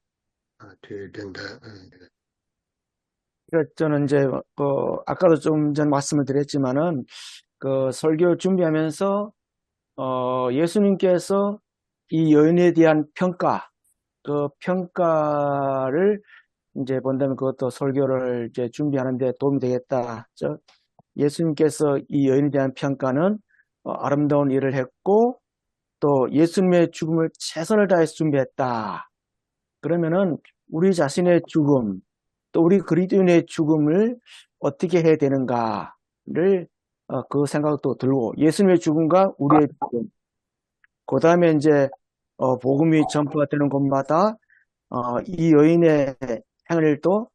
[SPEAKER 6] 되어야 된다.
[SPEAKER 7] 그래서 저는 이제 아까도 좀 전 말씀을 드렸지만은 그 설교 준비하면서 예수님께서 이 여인에 대한 평가, 그 평가를 이제 본다면 그것도 설교를 이제 준비하는데 도움이 되겠다. 예수님께서 이 여인에 대한 평가는 아름다운 일을 했고 또 예수님의 죽음을 최선을 다해서 준비했다. 그러면은 우리 자신의 죽음, 또 우리 그리스도인의 죽음을 어떻게 해야 되는가를 그 생각도 들고 예수님의 죽음과 우리의 죽음, 그 다음에 이제 복음이 전파가 되는 곳마다 이 여인의 행을도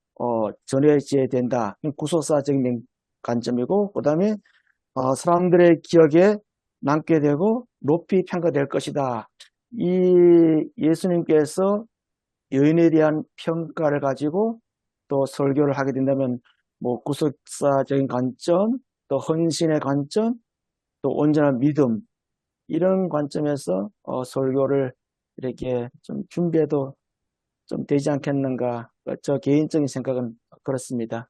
[SPEAKER 7] 전해져야 된다. 구속사적인 관점이고 그 다음에 사람들의 기억에 남게 되고 높이 평가될 것이다. 이 예수님께서 여인에 대한 평가를 가지고 또 설교를 하게 된다면 뭐 구속사적인 관점, 또 헌신의 관점, 또 온전한 믿음 이런 관점에서 설교를 이렇게 좀 준비해도 좀 되지 않겠는가. 저 개인적인 생각은 그렇습니다.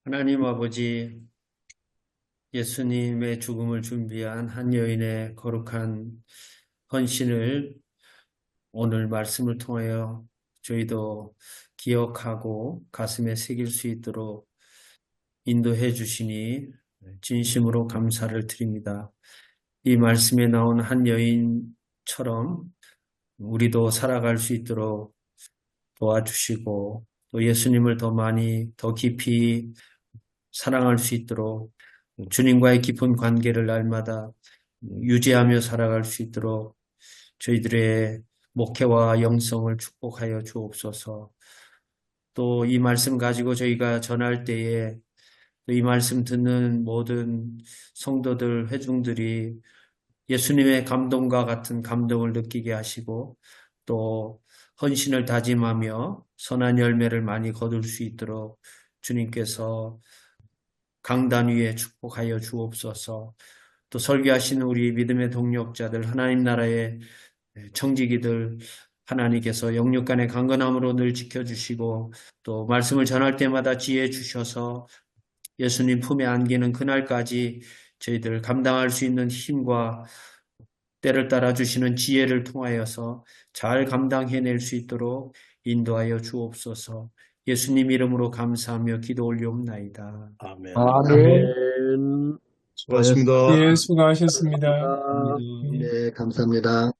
[SPEAKER 2] 하나님 아버지, 예수님의 죽음을 준비한 한 여인의 거룩한 헌신을 오늘 말씀을 통하여 저희도 기억하고 가슴에 새길 수 있도록 인도해 주시니 진심으로 감사를 드립니다. 이 말씀에 나온 한 여인처럼 우리도 살아갈 수 있도록 도와주시고 또 예수님을 더 많이 더 깊이 사랑할 수 있도록 주님과의 깊은 관계를 날마다 유지하며 살아갈 수 있도록 저희들의 목회와 영성을 축복하여 주옵소서. 또 이 말씀 가지고 저희가 전할 때에 이 말씀 듣는 모든 성도들, 회중들이 예수님의 감동과 같은 감동을 느끼게 하시고 또 헌신을 다짐하며 선한 열매를 많이 거둘 수 있도록 주님께서 강단 위에 축복하여 주옵소서. 또 설교하시는 우리 믿음의 동력자들, 하나님 나라의 청지기들 하나님께서 영육간의 강건함으로 늘 지켜주시고 또 말씀을 전할 때마다 지혜 주셔서 예수님 품에 안기는 그날까지 저희들 감당할 수 있는 힘과 때를 따라 주시는 지혜를 통하여서 잘 감당해낼 수 있도록 인도하여 주옵소서. 예수님 이름으로 감사하며 기도 올리옵나이다.
[SPEAKER 1] 아멘.
[SPEAKER 7] 아멘.
[SPEAKER 1] 아멘.
[SPEAKER 5] 수고하셨습니다.
[SPEAKER 3] 예, 수고하셨습니다.
[SPEAKER 1] 감사합니다.
[SPEAKER 6] 네, 감사합니다.